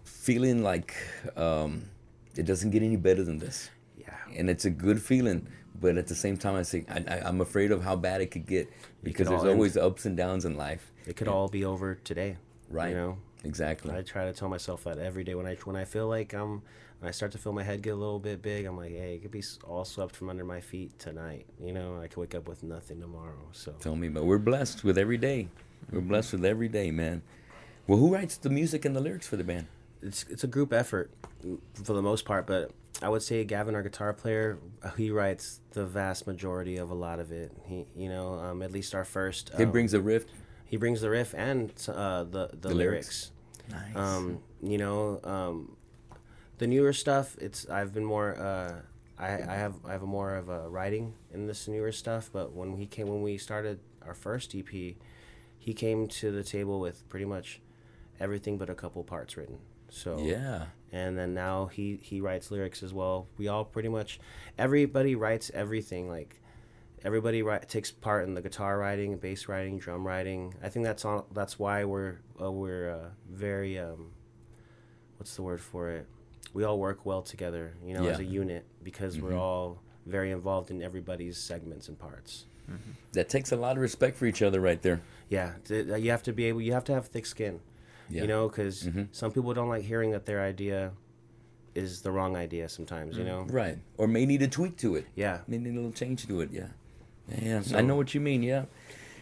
feeling like it doesn't get any better than this. Yeah. And it's a good feeling. But at the same time, I say I'm afraid of how bad it could get, because there's always ups and downs in life. It could all be over today. Right. Exactly. I try to tell myself that every day when I feel like when I start to feel my head get a little bit big, I'm like, hey, it could be all swept from under my feet tonight. I could wake up with nothing tomorrow. So tell me, but we're blessed with every day. We're blessed with every day, man. Well, who writes the music and the lyrics for the band? It's a group effort for the most part, but I would say Gavin, our guitar player, he writes the vast majority of a lot of it. He, at least our first. He brings the riff. He brings the riff and the lyrics. Nice. The newer stuff. I've been more. I have more of a writing in this newer stuff. But when we started our first EP, he came to the table with pretty much everything but a couple parts written. So yeah. And then now he writes lyrics as well. We all pretty much, everybody writes everything. Like everybody takes part in the guitar writing, bass writing, drum writing. I think that's why we're very what's the word for it? We all work well together, as a unit, because we're all very involved in everybody's segments and parts. That takes a lot of respect for each other, right there. Yeah, you have to have thick skin. Yeah. Because some people don't like hearing that their idea is the wrong idea sometimes, Right. Or may need a tweak to it. Yeah. May need a little change to it, yeah. Yeah, so, I know what you mean, yeah.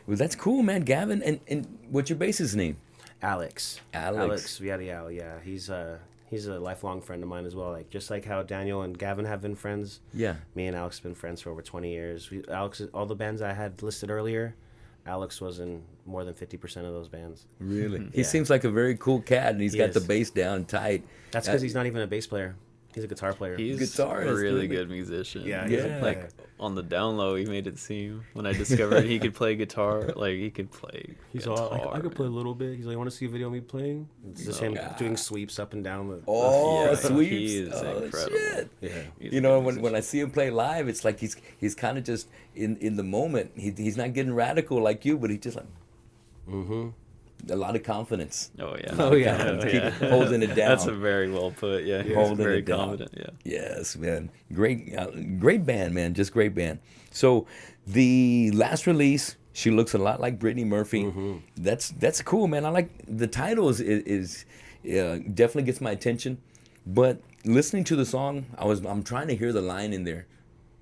Well, that's cool, man. Gavin, and what's your bassist name? Alex Villarreal, yeah. He's a lifelong friend of mine as well. Like, just like how Daniel and Gavin have been friends. Yeah. Me and Alex have been friends for over 20 years. All the bands I had listed earlier, Alex was in more than 50% of those bands. Really? He seems like a very cool cat, and he's got the bass down tight. That's because he's not even a bass player. He's a guitar player. He's a really good musician. Yeah. Like on the down low, he made it seem when I discovered he could play guitar. Like he could play. He's all I could play a little bit. He's like, "Want to see a video of me playing?" It's just him doing sweeps up and down the. Sweeps! He is incredible. Shit. Yeah. When I see him play live, it's like he's kind of just in the moment. He's not getting radical like you, but he's just like. A lot of confidence. Oh yeah. Keep holding it down. That's a very well put. Yeah, he's holding very it down. confident. Yeah. Yes, man. Great band, man. Just great band. So the last release, she looks a lot like Brittany Murphy. That's cool, man. I like the title is definitely gets my attention. But listening to the song, I'm trying to hear the line in there.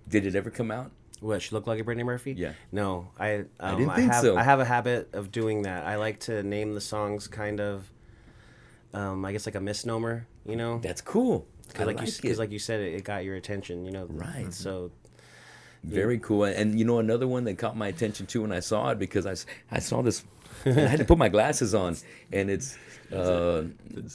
Did it ever come out? What, she looked like a Brittany Murphy? Yeah. No, I didn't think so. I have a habit of doing that. I like to name the songs kind of, I guess like a misnomer, you know? That's cool. Because like you said, it got your attention, you know? Right. So. Very cool. And you know, another one that caught my attention too when I saw it, because I saw this, I had to put my glasses on, and it's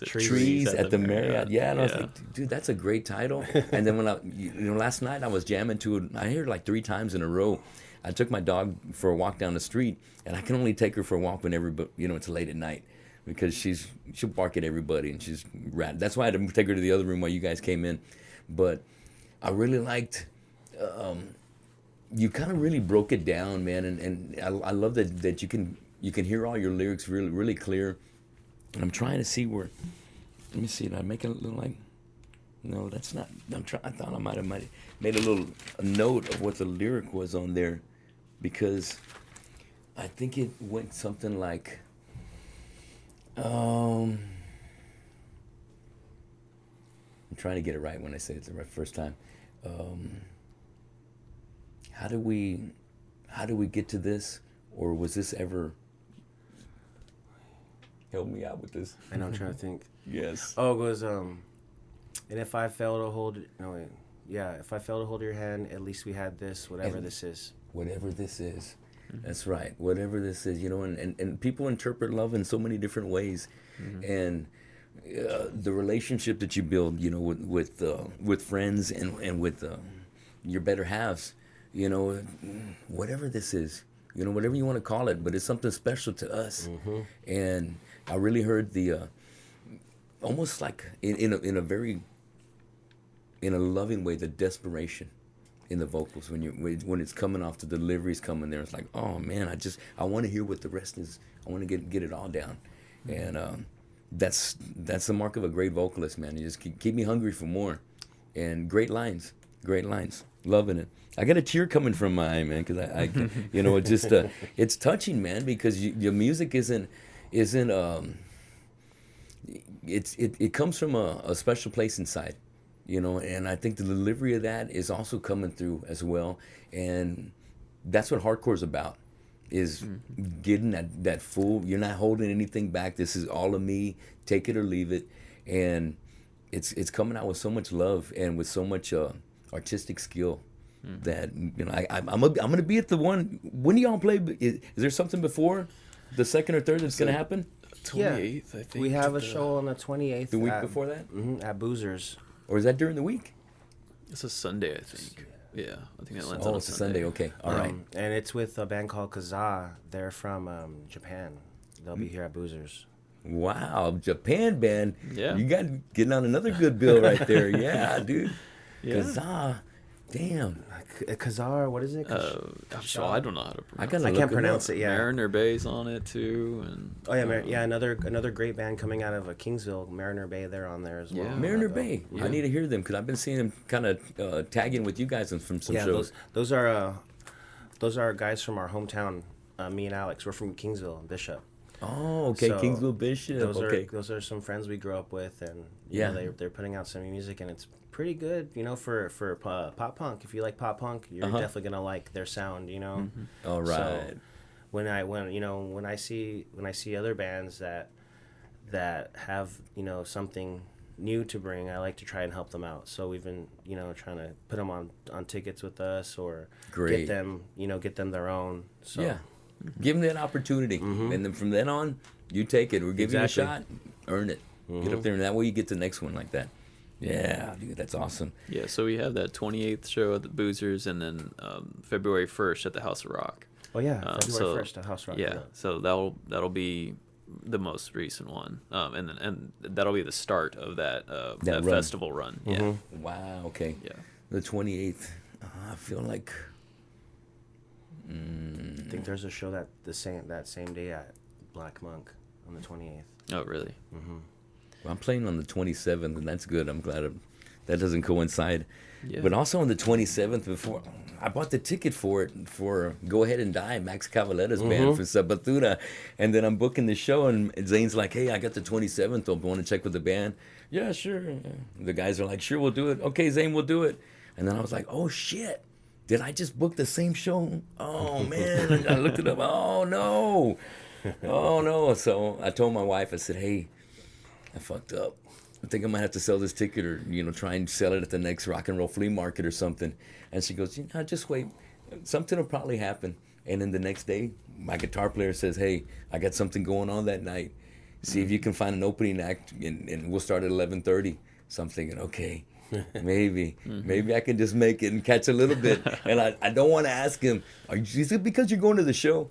Trees at the Marriott. Yeah, and I was like, dude, that's a great title. And then when last night I was jamming to it, I heard it like 3 times in a row. I took my dog for a walk down the street, and I can only take her for a walk whenever, it's late at night, because she'll bark at everybody, and she's rad. That's why I had to take her to the other room while you guys came in. But I really liked. You kind of really broke it down, man, and I love that you can hear all your lyrics really, really clear. And I'm trying to see where. Let me see. Did I make it look like? No, that's not. I thought I might have made a note of what the lyric was on there, because I think it went something like. I'm trying to get it right when I say it the right first time. How do we get to this, or was this ever? Help me out with this. I know, I'm trying to think. Yes. Oh, it goes, and if I fail to hold, if I fail to hold your hand, at least we had this, whatever this is. Whatever this is. That's right. Whatever this is, and people interpret love in so many different ways, and the relationship that you build, with friends and with your better halves, whatever this is, whatever you want to call it, but it's something special to us. And I really heard the almost like in a loving way, the desperation in the vocals when it's coming off, the delivery's coming there. It's like, oh man, I want to hear what the rest is. I want to get it all down, and that's the mark of a great vocalist, man. You just keep me hungry for more, and great lines, loving it. I got a tear coming from my eye, man, because I it just it's touching, man, because your music isn't it comes from a special place inside, and I think the delivery of that is also coming through as well, and that's what hardcore's about, is getting that full. You're not holding anything back. This is all of me. Take it or leave it, and it's coming out with so much love and with so much artistic skill. That I'm gonna be at the one. When do y'all play? Is there something before the 2nd or 3rd that's gonna happen? 28th, I think. We have a show on the 28th. The week before that? At Boozers. Or is that during the week? It's a Sunday, I think. Yeah, I think it lands on a it's a Sunday. Okay, all right. And it's with a band called Kazaa. They're from Japan. They'll be here at Boozers. Wow, Japan band. Yeah. You got getting on another good bill right there. Yeah, dude. Yeah. Kazaa. Damn. Kazaa, what is it? I don't know how to pronounce I can't pronounce it. Yeah. Mariner Bay's on it too, and another great band coming out of Kingsville, Mariner Bay. They're on there as well. Yeah. Mariner Bay. Yeah. I need to hear them, because I've been seeing them kind of tagging with you guys from some shows. Those are guys from our hometown. Me and Alex, we're from Kingsville, Bishop. Oh, okay, so Kingsville Bishop. Those are some friends we grew up with, and they're putting out some new music, and it's pretty good, for pop punk. If you like pop punk, you're definitely gonna like their sound, All right. So when I see other bands that have something new to bring, I like to try and help them out. So we've been trying to put them on tickets with us, or get them their own. So. Yeah. Give them that opportunity, and then from then on, you take it. We'll give you a shot, earn it, get up there, and that way you get the next one like that. Yeah, dude, that's awesome. Yeah, so we have that 28th show at the Boozers, and then February 1st at the House of Rock. Oh yeah, February 1st at House of Rock. Yeah, so that'll be the most recent one, and that'll be the start of that run. Festival run. Yeah. Wow. Okay. Yeah. The 28th. I feel like. I think there's a show that same day at Black Monk on the 28th. Oh, really? Well, I'm playing on the 27th, and that's good. I'm glad that doesn't coincide. Yeah. But also on the 27th, before I bought the ticket for Go Ahead and Die, Max Cavaletta's band for Sabatura, and then I'm booking the show, and Zane's like, "Hey, I got the 27th. I want to check with the band." Yeah, sure. The guys are like, "Sure, we'll do it." Okay, Zane, we'll do it. And then I was like, "Oh shit." did I just book the same show? Oh man, I looked it up. Oh no, oh no. So I told my wife, I said, hey, I fucked up. I think I might have to sell this ticket, or try and sell it at the next rock and roll flea market or something. And she goes, just wait, something will probably happen. And then the next day, my guitar player says, hey, I got something going on that night. See if you can find an opening act, and we'll start at 11:30. So I'm thinking, okay, maybe I can just make it and catch a little bit. And I don't want to ask him, is it because you're going to the show?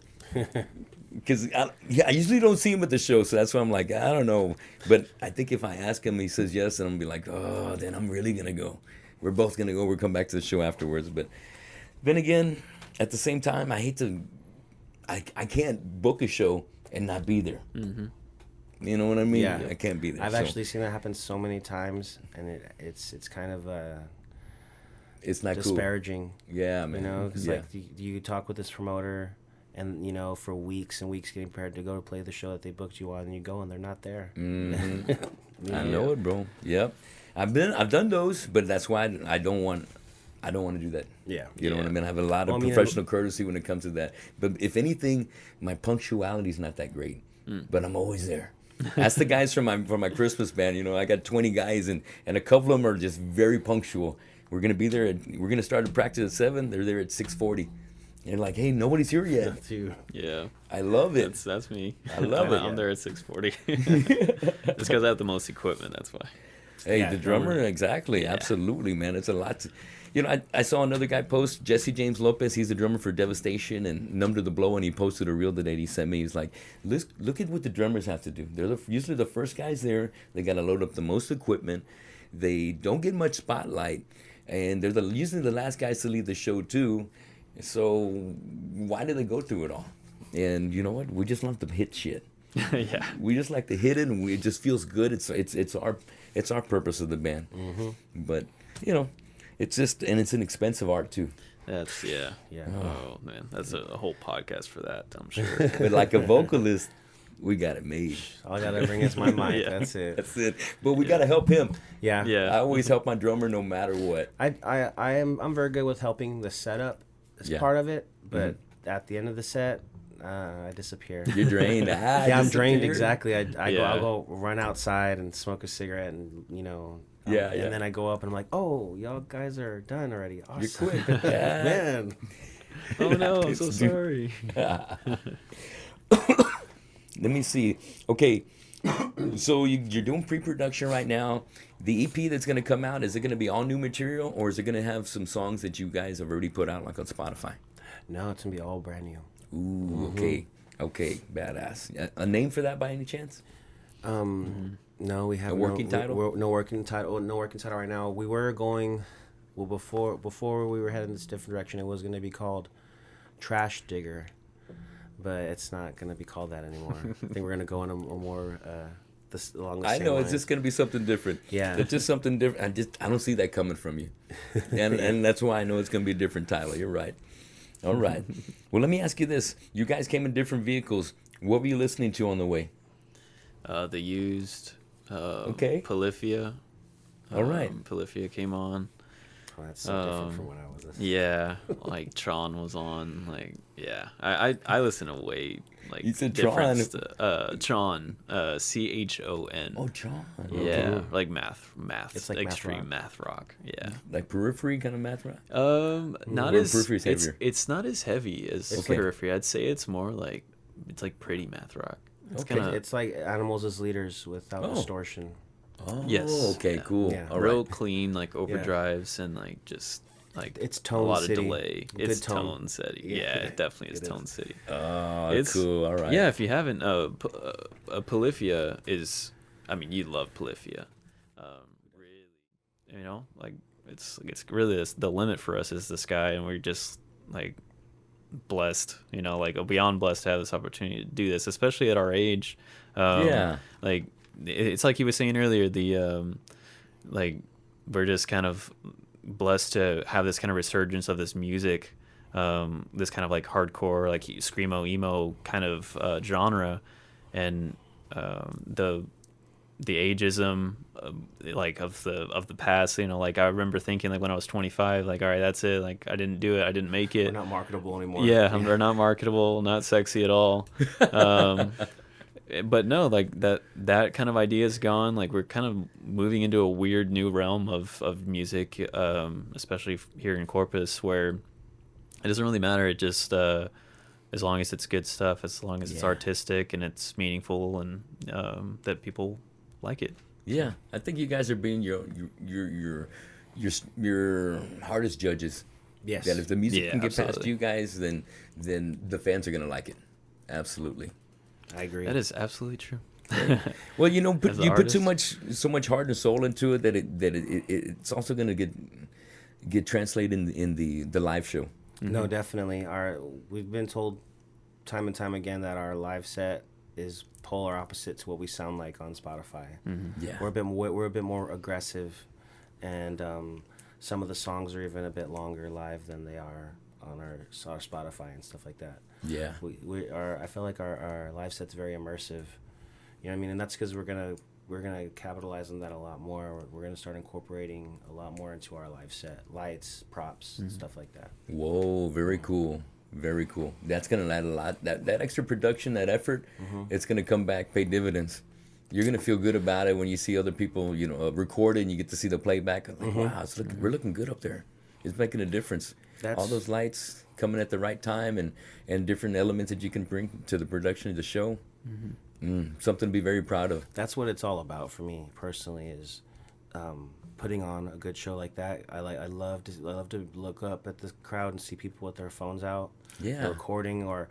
Because I usually don't see him at the show, so that's why I'm like, I don't know. But I think if I ask him, he says yes, and I'm gonna be like, oh, then I'm really gonna go. We're both gonna go. We'll come back to the show afterwards. But then again, at the same time, I can't book a show and not be there. Mm-hmm. You know what I mean? Yeah. I can't be there. I've actually seen that happen so many times, and it's kind of it's not disparaging. Cool. Yeah, man. Because like you talk with this promoter, and for weeks and weeks getting prepared to go to play the show that they booked you on, and you go and they're not there. Mm-hmm. I know it, bro. Yep. I've done those, but that's why I don't want to do that. Yeah. You know what I mean? I have a lot of professional courtesy when it comes to that. But if anything, my punctuality is not that great. But I'm always there. Ask the guys from my Christmas band. I got 20 guys, and a couple of them are just very punctual. We're gonna be there. We're gonna start to practice at 7. They're there at 6:40. And like, hey, nobody's here yet. Yeah. I love it. That's me. I love it. I'm there at 6:40. Just because I have the most equipment. That's why. Hey, the drummer, exactly, absolutely, man. It's a lot. I saw another guy post, Jesse James Lopez. He's the drummer for Devastation and Numb to the Blow, and he posted a reel today. He sent me. He's like, look at what the drummers have to do. They're usually the first guys there. They got to load up the most equipment. They don't get much spotlight, and they're usually the last guys to leave the show too. So why do they go through it all? And you know what? We just love to hit shit. Yeah. We just like to hit it, and it just feels good. It's our purpose of the band. Mm-hmm. But it's an expensive art too. That's yeah. Oh man, that's a whole podcast for that, I'm sure. But like a vocalist, we got it made. All I gotta bring is my mic. Yeah. That's it. That's it. But we gotta help him. Yeah. Yeah. I always help my drummer no matter what. I'm very good with helping the setup as part of it, but at the end of the set, I disappear. You're drained. I'm drained. Exactly. I'll go run outside and smoke a cigarette, and and then I go up and I'm like, oh, y'all guys are done already. Awesome. You're quick. Yeah. Man. Oh no, I'm so sorry. Let me see. Okay, so you're doing pre-production right now. The EP that's going to come out, is it going to be all new material, or is it going to have some songs that you guys have already put out, like on Spotify? No, it's going to be all brand new. Ooh, okay, badass. A name for that by any chance? No, we have a working title. No working title. No working title right now. We were going. Well, before we were heading this different direction, it was going to be called Trash Digger, but it's not going to be called that anymore. I think we're going to go in a more along the same I know lines. it's just going to be something different. Yeah, it's just something different. I don't see that coming from you, and that's why I know it's going to be a different title. You're right. All right. Well, let me ask you this: you guys came in different vehicles. What were you listening to on the way? The Used. Okay. Polyphia. All right. Polyphia came on. Oh, that's so different from what I was listening. Yeah, like Tron was on. Like, yeah, I listen to way like you said different Tron. Tron, Chon. Oh, Tron. Yeah, like math. It's like extreme math rock. Yeah, like Periphery kind of math rock. Not as Periphery's heavier. It's not as heavy as Periphery. I'd say it's more like pretty math rock. It's like Animals as Leaders without distortion. Oh, yes. Okay, cool. Yeah. All real right. clean, like overdrives and like just like it's tone a lot city. of delay. Good it's tone. tone city. Yeah, it definitely is tone city. Oh, It's cool. All right. Yeah, if you haven't, Polyphia is. I mean, you love Polyphia. Really, like it's really the limit for us is the sky, and we're just like blessed, like beyond blessed to have this opportunity to do this, especially at our age. Like it's like he was saying earlier, the like we're just kind of blessed to have this kind of resurgence of this music, this kind of like hardcore, like screamo emo kind of genre, and the the ageism, like of the past. You know, like I remember thinking like when I was 25, like all right, that's it. Like I didn't do it. I didn't make it. We're not marketable anymore. Yeah, they're not marketable, not sexy at all. But no, like that kind of idea is gone. Like we're kind of moving into a weird new realm of music, especially here in Corpus, where it doesn't really matter. It just as long as it's good stuff, as long as it's artistic and it's meaningful, and that people like it. Yeah, I think you guys are being your hardest judges. Yes. That if the music can get absolutely. past you guys, then the fans are gonna like it. Absolutely. I agree. That is absolutely true. Well, you know, As an you put artist. so much heart and soul into it that it's also gonna get translated in the live show. No, definitely. We've been told time and time again that our live set is polar opposite to what we sound like on Spotify. Yeah. We're a bit more aggressive, and some of the songs are even a bit longer live than they are on our Spotify and stuff like that. Yeah. I feel like our live set's very immersive. You know what I mean? And that's because we're gonna capitalize on that a lot more. We're gonna start incorporating a lot more into our live set, lights, props, stuff like that. Whoa, very cool. Very cool. That's gonna add a lot. That extra production, that effort, it's gonna come back, pay dividends. You're gonna feel good about it when you see other people, you know, record it and you get to see the playback. Like, wow, we're looking good up there. It's making a difference. All those lights coming at the right time and different elements that you can bring to the production of the show. Something to be very proud of. That's what it's all about for me personally, is putting on a good show like that. I love to look up at the crowd and see people with their phones out, recording. Or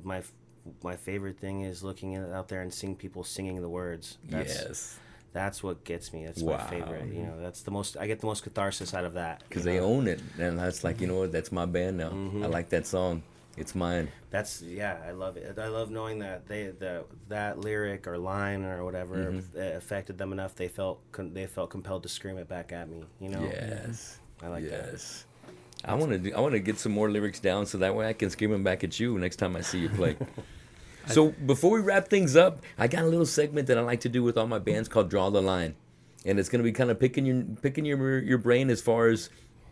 my favorite thing is looking out there and seeing people singing the words. That's what gets me. That's my favorite. You know, that's the most. I get the most catharsis out of that because they own it, and that's like, you know what? That's my band now. I like that song. It's mine. I love it. I love knowing that that lyric or line or whatever affected them enough they felt compelled to scream it back at me. You know. Yes. I like that. I want to get some more lyrics down so that way I can scream them back at you next time I see you play. So before we wrap things up, I got a little segment that I like to do with all my bands called Draw the Line, and it's going to be kind of picking your brain as far as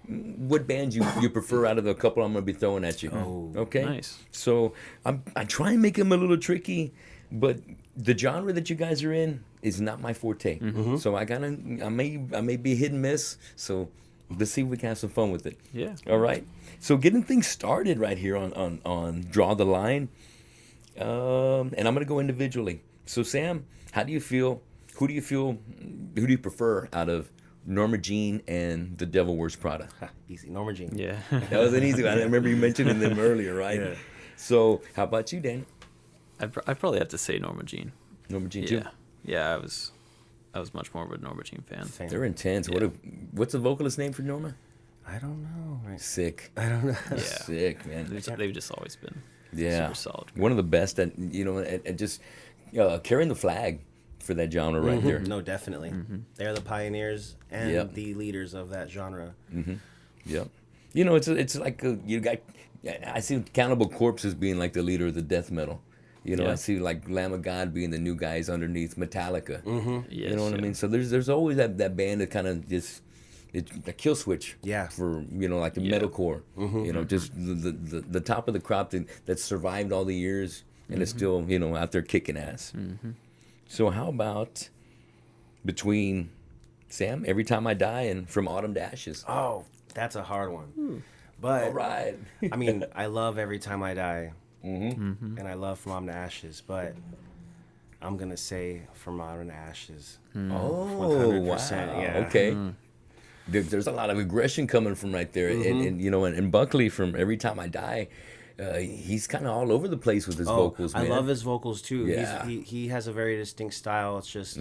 what bands you prefer out of the couple I'm going to be throwing at you. Oh, okay. Nice. So I try and make them a little tricky, but the genre that you guys are in is not my forte. So I may be hit and miss. So let's see if we can have some fun with it. Yeah. All right. So getting things started right here on Draw the Line. And I'm going to go individually. So, Sam, how do you feel? Who do you prefer out of Norma Jean and The Devil Wears Prada? Easy, Norma Jean. Yeah. That was an easy one. I remember you mentioning them earlier, right? Yeah. So, how about you, Dan? I'd probably have to say Norma Jean. Norma Jean, too? Yeah, I was much more of a Norma Jean fan. Same. They're intense. Yeah. What's the vocalist name for Norma? I don't know. Right. Sick. I don't know. Yeah. Sick, man. They've just always been Yeah. super solid. One of the best at, you know, at just carrying the flag for that genre right there. No, definitely. They're the pioneers and the leaders of that genre. Yep. You know, it's like I see Cannibal Corpse as being like the leader of the death metal. You know, I see like Lamb of God being the new guys underneath Metallica. Yes, You know what I mean? So there's always that band that kind of just it's a kill switch. Yeah. For, you know, like the metalcore. You know, just the top of the crop that survived all the years and is still, you know, out there kicking ass. So how about between Sam, Every Time I Die, and From Autumn to Ashes? Oh, that's a hard one. But All right. I mean, I love Every Time I Die, and I love From Autumn to Ashes, but I'm gonna say From Autumn to Ashes. Oh, 100%, wow. yeah. Okay. There's a lot of aggression coming from right there, and you know, and Buckley from Every Time I Die, he's kind of all over the place with his vocals. Man. I love his vocals too. Yeah. He has a very distinct style. It's just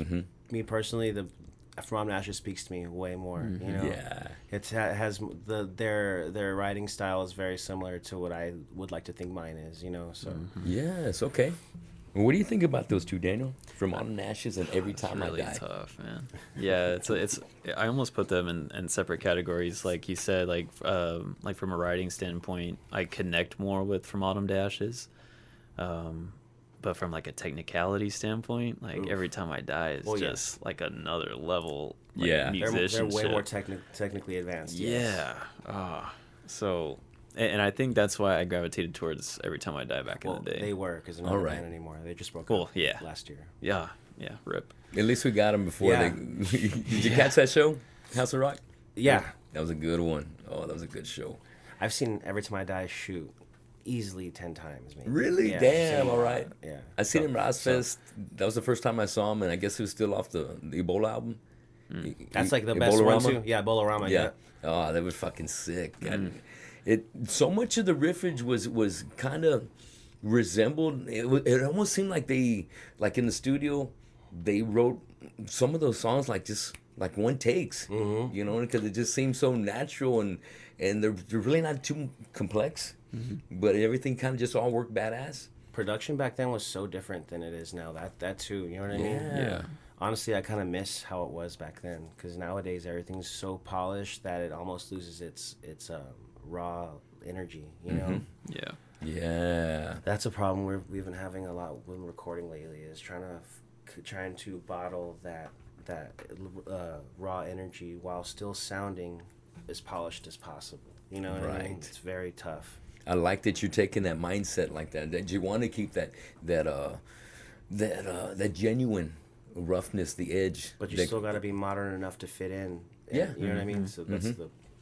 me personally, the From Autumn to Ashes speaks to me way more. You know, Yeah. it has their writing style is very similar to what I would like to think mine is. You know, so Yes. Okay. Well, what do you think about those two, Daniel? From Autumn to Ashes and Every Time Really I Die. tough, man. Yeah, it's. I almost put them in separate categories. Like you said, like from a writing standpoint, I connect more with From Autumn to Ashes. But but from like a technicality standpoint, like Oof. Every Time I Die is just like another level. Like, Yeah. They're musicianship. way more technically advanced. Yeah. So, and I think that's why I gravitated towards Every Time I Die back in the day. They were, because they're not a band anymore. They just broke up last year. Yeah. Rip. At least we got them before Yeah. they. Did you catch that show, House of Rock? Yeah. That was a good one. Oh, that was a good show. I've seen Every Time I Die shoot easily 10 times, maybe. Really? Yeah, Damn, all right. Yeah. I seen him Ozfest. That was the first time I saw him, and I guess he was still off the Ebola album. That's like the best one, too. Yeah, Bolorama, Yeah. Oh, that was fucking sick. God. So much of the riffage was kind of resembled. It almost seemed like they, like in the studio, they wrote some of those songs like just like one takes. You know, because it just seemed so natural and they're really not too complex, but everything kind of just all worked badass. Production back then was so different than it is now. That too, you know what I mean? Yeah. Honestly, I kind of miss how it was back then, because nowadays everything's so polished that it almost loses its raw energy, you know? Yeah. Yeah. That's a problem we've been having a lot when recording lately, is trying to bottle that raw energy while still sounding as polished as possible. You know what I mean? It's very tough. I like that you're taking that mindset like that. That you want to keep that genuine roughness, the edge. But you still got to be modern enough to fit in. Yeah. You know what I mean? So that's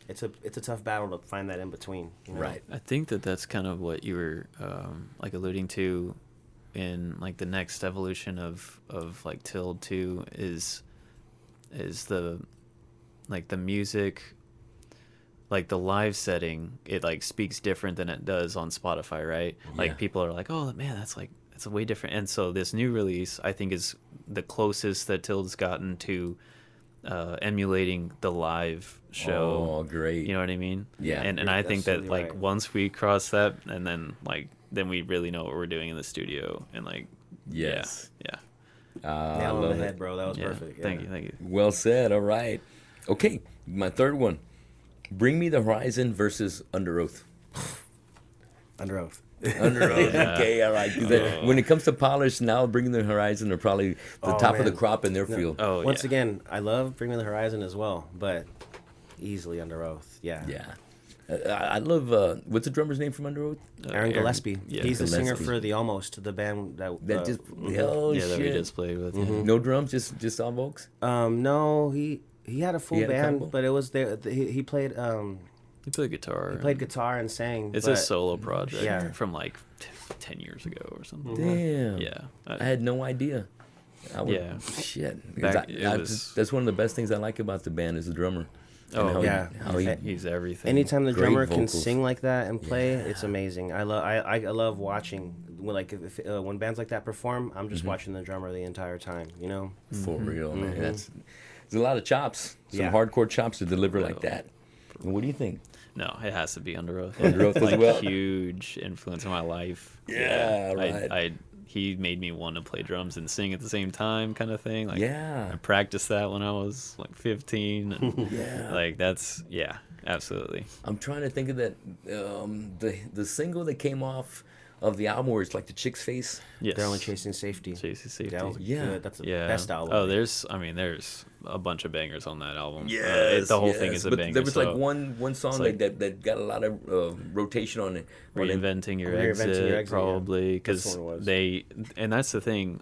it's a tough battle to find that in between. You know? Right. I think that's kind of what you were like alluding to in like the next evolution of like Tilde too is the like the music, like the live setting, it like speaks different than it does on Spotify, right? Like people are like, oh man, that's a way different. And so this new release I think is the closest that Tilde's gotten to emulating the live show. Oh, great. You know what I mean? Yeah. And I think that like right. once we cross that, and then we really know what we're doing in the studio, and like Yes. yeah. Nail on the head, bro. That was Yeah. perfect. Yeah. Thank you. Well said. All right. Okay, my third one. Bring Me the Horizon versus Under Oath. Under Oath. Under Oath. Okay, all right. 'Cause when it comes to polish, now Bring Me the Horizon are probably the top of the man. crop in their field. Oh, Once yeah. again, I love Bring Me the Horizon as well, but easily Under Oath. Yeah. Yeah. I love, what's the drummer's name from Under Oath? Aaron Gillespie. Yeah. He's the singer Gillespie. for the Almost, the band that That oh yeah, shit. that we just played with. Yeah. No drums, just all vocals? no, he had a full He had a band, combo? but it was there. He played He played guitar. he played guitar and sang. It's but a solo project Yeah. from like 10 years ago or something. Damn. Yeah. I had no idea. Yeah. Shit. Back- Because that's one of the best things I like about the band is the drummer. Oh, how yeah. How he, He's everything. Anytime the Great drummer can vocals. sing like that and play, it's amazing. I love watching when bands like that perform. I'm just watching the drummer the entire time. You know. for real, man. There's a lot of chops. Some Yeah. hardcore chops to deliver like Real. that. What do you think? No, it has to be Under Oath. Under Oath as like well? huge influence in my life. Yeah, right. He made me want to play drums and sing at the same time, kind of thing. Like, Yeah. I practiced that when I was like 15. And Yeah. like absolutely. I'm trying to think of that. The single that came off of the album where it's like the chick's face. Yes. They're only chasing safety. Chasing Safety. That was Yeah. good. That's the Yeah. best album. Oh, there's a bunch of bangers on that album. Yes, the whole yes. thing is a But banger. there was so like one song like- that got a lot of rotation on it. Reinventing Your Reinventing Exit, Your Exit, yeah. probably, That's because the one it was. and that's the thing.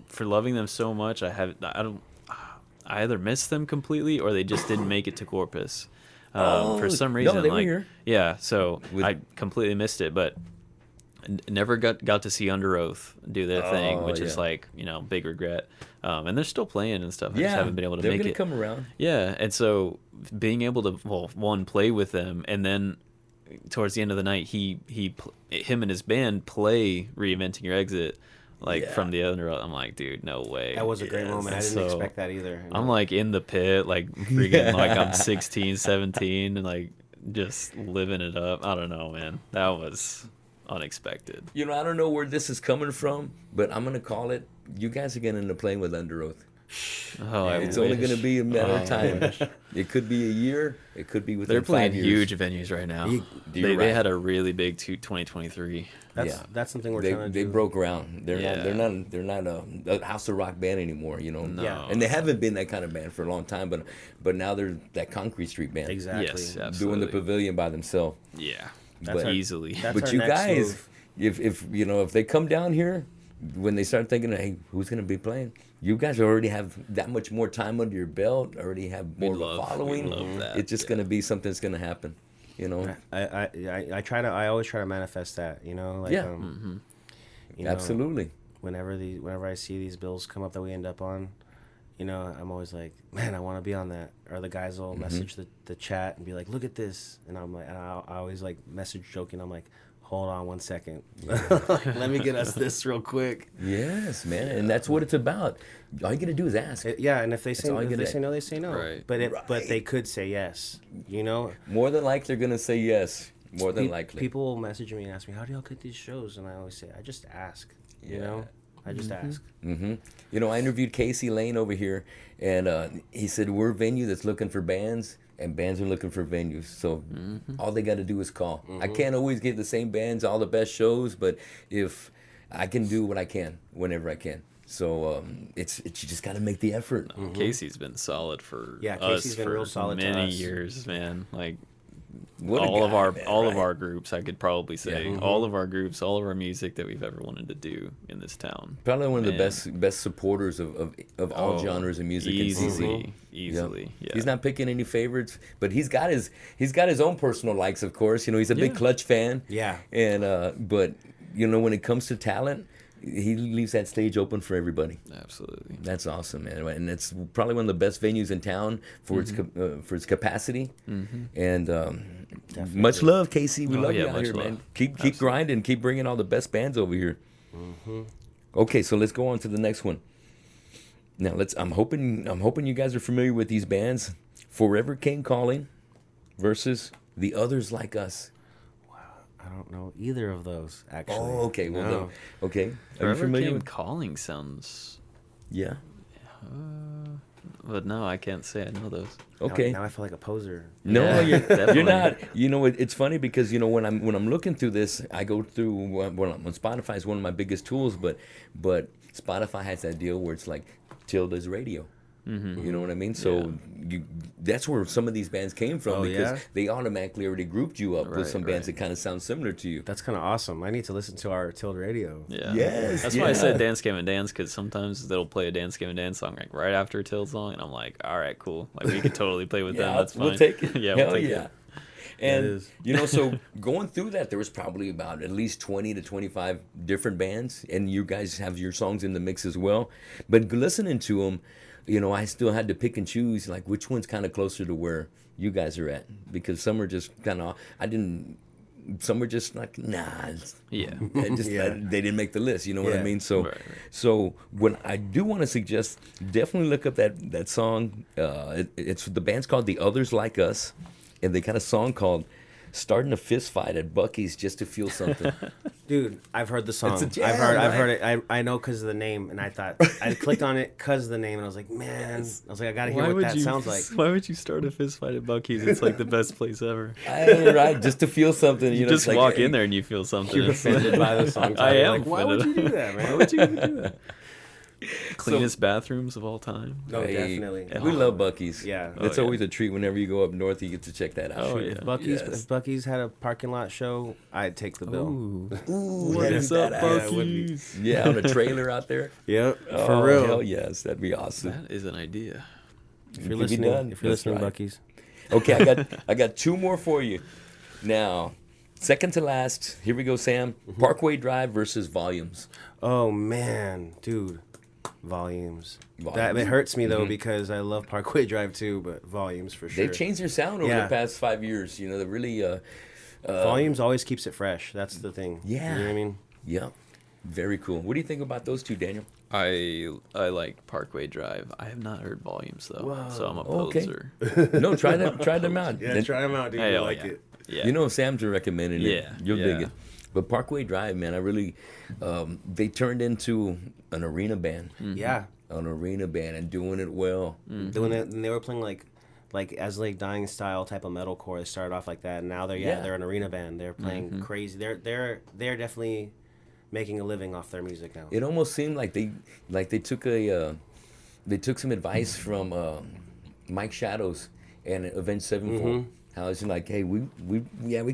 For loving them so much, I either missed them completely or they just didn't make it to Corpus. For some no, reason, they were like here. yeah, so With- I completely missed it, but never got to see Under Oath do their thing, Oh, which is yeah. like big regret. And they're still playing and stuff. I Yeah, just haven't been able to they're make gonna it. come around. Yeah, and so being able to one play with them, and then towards the end of the night, him and his band play Reinventing Your Exit, like Yeah. from the Under Oath. I'm like, dude, no way. That was a great Yes. moment. I didn't So, expect that either. I'm like in the pit, like freaking like I'm 16, 17, and like just living it up. I don't know, man. That was unexpected. You know, I don't know where this is coming from, but I'm gonna call it. You guys are gonna end up playing with Under Oath. Oh, I It's wish. only going to be a matter of time. It could be a year. It could be within They're playing 5 years. huge venues right now. You- You're They right. had a really big 2023. That's something we're They trying to do. broke ground. They're Yeah. not a house of rock band anymore. You know. No. Yeah. And they haven't been that kind of band for a long time. But now they're that Concrete Street band. Exactly. Yes, Doing absolutely. the pavilion by themselves. Yeah, But- easily. That's But our you next guys, move. if they come down here, when they start thinking, hey, who's gonna be playing? You guys already have that much more time under your belt. Already have more of a following. We love that. It's just gonna be something that's gonna happen. You know. I always try to manifest that, you know, like Yeah. you know, Absolutely. whenever I see these bills come up that we end up on, you know, I'm always like, man, I want to be on that. Or the guys will message the chat and be like, look at this, and I'm like, and I always like message joking. I'm like, hold on 1 second, let me get us this real quick. Yes, man, and that's what it's about. All you gotta do is ask. Yeah, and if they say all you if they get say no, they say no. Right. But they could say yes. You know, More than likely, they're gonna say yes. More than likely. people will message me and ask me, how do y'all get these shows? And I always say, I just ask. You know, I just ask. You know, I interviewed Casey Lane over here, and he said we're a venue that's looking for bands, and bands are looking for venues. So all they got to do is call. I can't always get the same bands, all the best shows, but if I can do what I can whenever I can. So it's you just got to make the effort. Casey's been solid for Casey's us been for real solid to many us. years, man. Like What a all of guy, our man, all of right? our groups, I could probably say all of our groups, all of our music that we've ever wanted to do in this town. Probably one of the Man. best supporters of all genres of music. in CC. Easily. Yeah. He's not picking any favorites, but he's got his own personal likes, of course. You know, he's a big Yeah. Clutch fan. Yeah. And but you know, when it comes to talent, he leaves that stage open for everybody. Absolutely. That's awesome, man. And it's probably one of the best venues in town for its capacity. And much love, Casey. We Oh, love you yeah, out much here, man. love. Keep grinding. Keep bringing all the best bands over here. Okay, so let's go on to the next one. Now I'm hoping you guys are familiar with these bands. Forever Came Calling versus The Others Like Us. I don't know either of those, actually. Oh, okay. Well, No. okay. Are you Forever familiar Came with? Calling sounds, Yeah. but no, I can't say I know those. Okay. Now I feel like a poser. No, Yeah, you're definitely. not. You know, it's funny because you know when I'm looking through this, I go through when Spotify is one of my biggest tools, but Spotify has that deal where it's like Tilde's radio. You know what I mean? So that's where some of these bands came from Oh, because yeah? they automatically already grouped you up with Right, some bands right. that kind of sound similar to you. That's kind of awesome. I need to listen to our Tilde radio. Yeah. Yes, That's why I said yeah. Dance Game and Dance, because sometimes they'll play a Dance Game and Dance song like right after a Tilde song, and I'm like, all right, cool. Like we could totally play with them. That's fine. we'll take it. Yeah, Hell we'll take yeah. it. And is. you know, so going through that, there was probably about at least 20 to 25 different bands, and you guys have your songs in the mix as well. But listening to them, you know, I still had to pick and choose like which one's kind of closer to where you guys are at, because some are just kind of some were just like Yeah. they didn't make the list. You know what I Yeah. mean? So Right, right. so when I do want to suggest, definitely look up that song. It's the band's called The Others Like Us, and they got a song called "Starting a Fist Fight at Bucky's Just to Feel Something." Dude, I've heard the song. It's a jam, I've heard right? it. I know because of the name, and I thought I clicked on it because of the name, and I was like, man, I was like, I gotta hear what that sounds like. Why would you start a fist fight at Bucky's? It's like the best place ever. Right, just to feel something. You know, Just it's like, walk hey, in there and you feel something. You're It's offended by the song. I title. am Like, why would you offended. do that, man? Why would you even do that? Cleanest bathrooms of all time. No, Hey, definitely. We love Bucky's. Yeah. It's Oh, yeah. always a treat whenever you go up north. You get to check that out. Oh, yeah. If Bucky's, Yes. if Bucky's had a parking lot show, I'd take the bill. Ooh. Ooh, What yeah, is up, that- that would be- Bucky's? Yeah, on a trailer out there. Yep, Oh, for real. Hell yes, that'd be awesome. That is an idea. If It you're could be listening, done. if you're That's listening, right. Bucky's. Okay, I got two more for you. Now, second to last. Here we go, Sam. Parkway Drive versus Volumes. Oh man, dude, volumes. That Volumes. it hurts me though because I love Parkway Drive too, but volumes for sure. They've changed their sound over Yeah. the past 5 years. You know, they really. Volumes always keeps it fresh. That's the thing. Yeah. You know what I mean? Yep. Very cool. What do you think about those two, Daniel? I like Parkway Drive. I have not heard Volumes though, so I'm a Okay. poser. No, try them out. Yeah, Then- try them out, dude. Hey, I oh, like yeah. it. Yeah. You know, if Sam's recommending it, Yeah, you'll dig yeah. it. But Parkway Drive, man, I really, they turned into an arena band. Yeah. An arena band and doing it well. Doing it, and they were playing like As Lake Dying style type of metalcore. They started off like that, and now they're an arena band. They're playing crazy. They're definitely making a living off their music now. It almost seemed like they took some advice from Mike Shadows and Avenged Sevenfold. How it's like, hey, we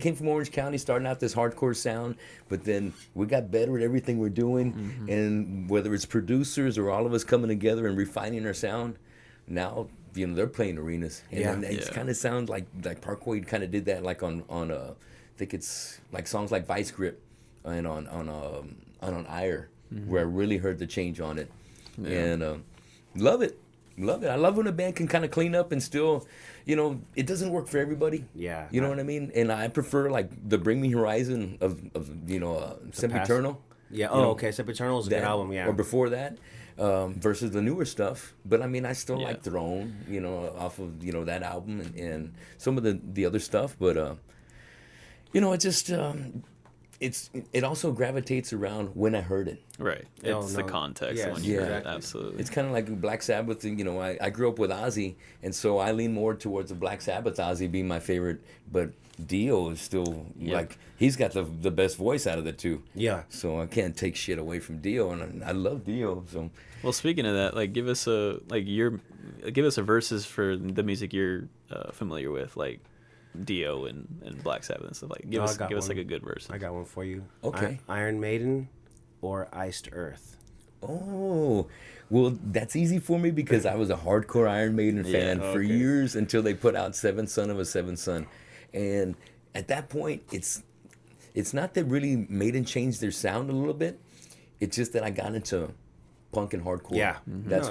came from Orange County, starting out this hardcore sound, but then we got better at everything we're doing, and whether it's producers or all of us coming together and refining our sound, now they're playing arenas, and it kind of sounds like Parkway kind of did that, like on I think it's like songs like Vice Grip, and on Ire, where I really heard the change on it, and love it. I love when a band can kind of clean up and still, it doesn't work for everybody. Yeah. You know what I mean? And I prefer like the Bring Me Horizon of Sempiternal. Yeah. Oh, okay. Sempiternal is a good album. Yeah. Or before that, versus the newer stuff. But I mean, I still like Throne. Off of that album and some of the other stuff. But it just. It also gravitates around when I heard it. Right. It's the context when you heard it. Absolutely. It's kind of like Black Sabbath. I grew up with Ozzy, and so I lean more towards the Black Sabbath Ozzy being my favorite. But Dio is still like, he's got the best voice out of the two. Yeah. So I can't take shit away from Dio, and I love Dio. So. Well, speaking of that, like give us a verses for the music you're familiar with, like Dio and Black Sabbath and stuff. Like give us like a good verse. I got one for you. Okay. Iron Maiden or Iced Earth. Oh, well, that's easy for me because I was a hardcore Iron Maiden fan for years until they put out Seventh Son of a Seventh Son, and at that point, it's not that really Maiden changed their sound a little bit. It's just that I got into punk and hardcore. Yeah, that's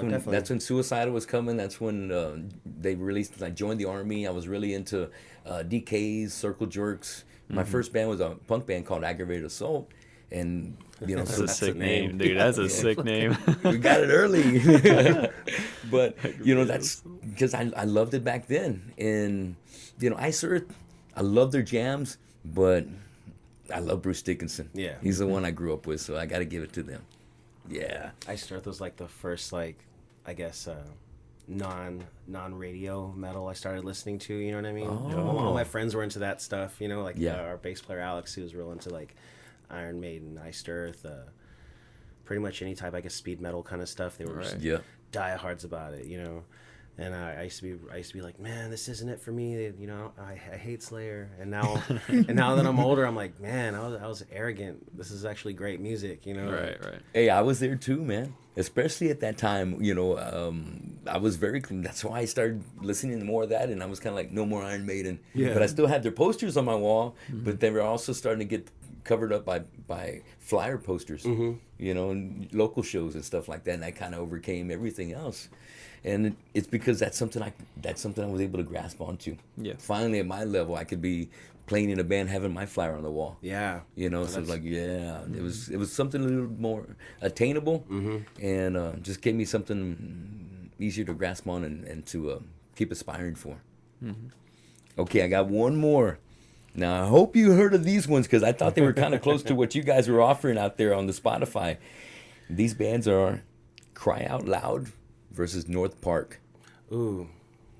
when Suicidal was coming. That's when they released. I joined the army. I was really into DKs, Circle Jerks. My first band was a punk band called Aggravated Assault, and that's a sick name, dude. That's a sick name. We got it early, but that's because I loved it back then. And Ice Earth, I love their jams, but I love Bruce Dickinson. Yeah, he's the one I grew up with, so I got to give it to them. Yeah, Iced Earth was like the first, like, I guess, non-radio metal I started listening to. You know what I mean? All my friends were into that stuff. Our bass player Alex, he was real into like Iron Maiden, Iced Earth, pretty much any type, I guess, speed metal kind of stuff. They were just diehards about it. And I used to be like, man, this isn't it for me. I hate Slayer. And now that I'm older, I'm like, man, I was arrogant. This is actually great music. Right. Hey, I was there too, man. Especially at that time, I was that's why I started listening to more of that, and I was kind of like, no more Iron Maiden. Yeah. But I still had their posters on my wall, but they were also starting to get covered up by flyer posters, and local shows and stuff like that, and I kind of overcame everything else. And it's because that's something I was able to grasp onto. Yeah. Finally, at my level, I could be playing in a band, having my flyer on the wall. Yeah. So it's like, it was something a little more attainable, and just gave me something easier to grasp on and to keep aspiring for. Okay, I got one more. Now, I hope you heard of these ones because I thought they were kind of close to what you guys were offering out there on the Spotify. These bands are Cry Out Loud versus North Park. Ooh,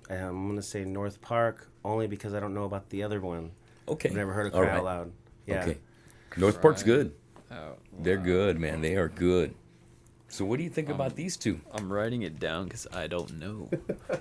I'm going to say North Park only because I don't know about the other one. Okay. I've never heard of Cry Out Loud. Yeah. Okay. North Park's good. They're good, man. They are good. So what do you think about these two? I'm writing it down because I don't know.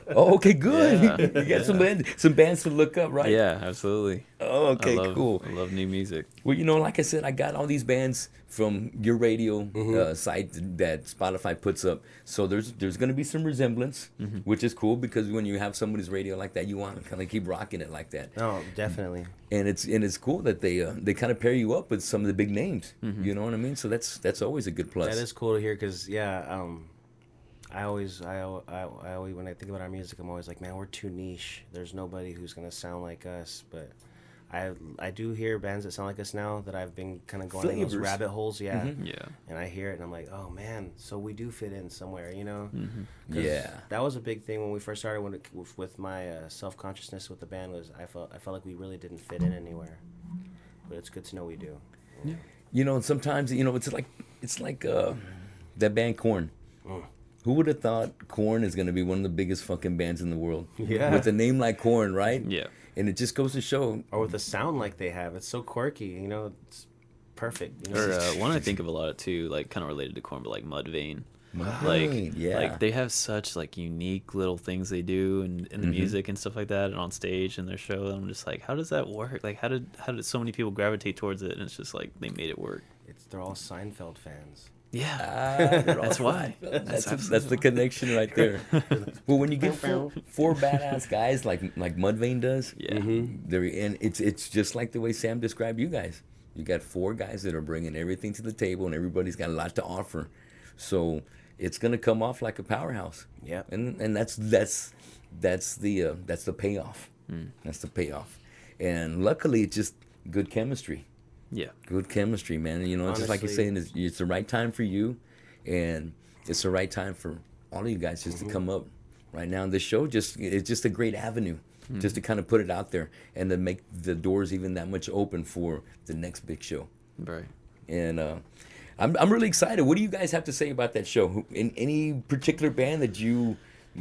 Oh, okay, good. Yeah, you got some bands to look up, right? Yeah, absolutely. Oh, okay, cool. I love new music. Well, like I said, I got all these bands from your radio site that Spotify puts up. So there's going to be some resemblance, which is cool because when you have somebody's radio like that, you want to kind of keep rocking it like that. Oh, definitely. And it's cool that they kind of pair you up with some of the big names. You know what I mean? So that's always a good plus. That is cool to hear because I always when I think about our music, I'm always like, man, we're too niche. There's nobody who's gonna sound like us. But I do hear bands that sound like us now that I've been kind of going in those rabbit holes. Yeah. And I hear it and I'm like, oh man, so we do fit in somewhere, Yeah. That was a big thing when we first started. With my self-consciousness with the band was I felt like we really didn't fit in anywhere. But it's good to know we do. Yeah. You know, and sometimes, you know, it's like that band Korn. Who would have thought Korn is going to be one of the biggest fucking bands in the world? Yeah. With a name like Korn, right? Yeah. And it just goes to show. Or with a sound like they have, it's so quirky. You know, it's perfect. You know? Or one I think of a lot too, like kind of related to Korn, but like Mudvayne. Right, yeah. Like they have such like unique little things they do and in the music and stuff like that and on stage and their show. And I'm just like, how does that work? Like how did so many people gravitate towards it? And it's just like they made it work. They're all Seinfeld fans. Yeah, that's why. That's the connection right there. Well, when you get four badass guys like Mudvayne does, Yeah. and it's just like the way Sam described you guys. You got four guys that are bringing everything to the table, and everybody's got a lot to offer. So it's gonna come off like a powerhouse. Yeah. And that's the payoff. That's the payoff. And luckily, it's just good chemistry. Yeah. Good chemistry, man. And, you know, it's just like you're saying, it's the right time for you, and it's the right time for all of you guys just to come up right now. And the show it's just a great avenue just to kind of put it out there and to make the doors even that much open for the next big show. Right. And I'm really excited. What do you guys have to say about that show? In any particular band that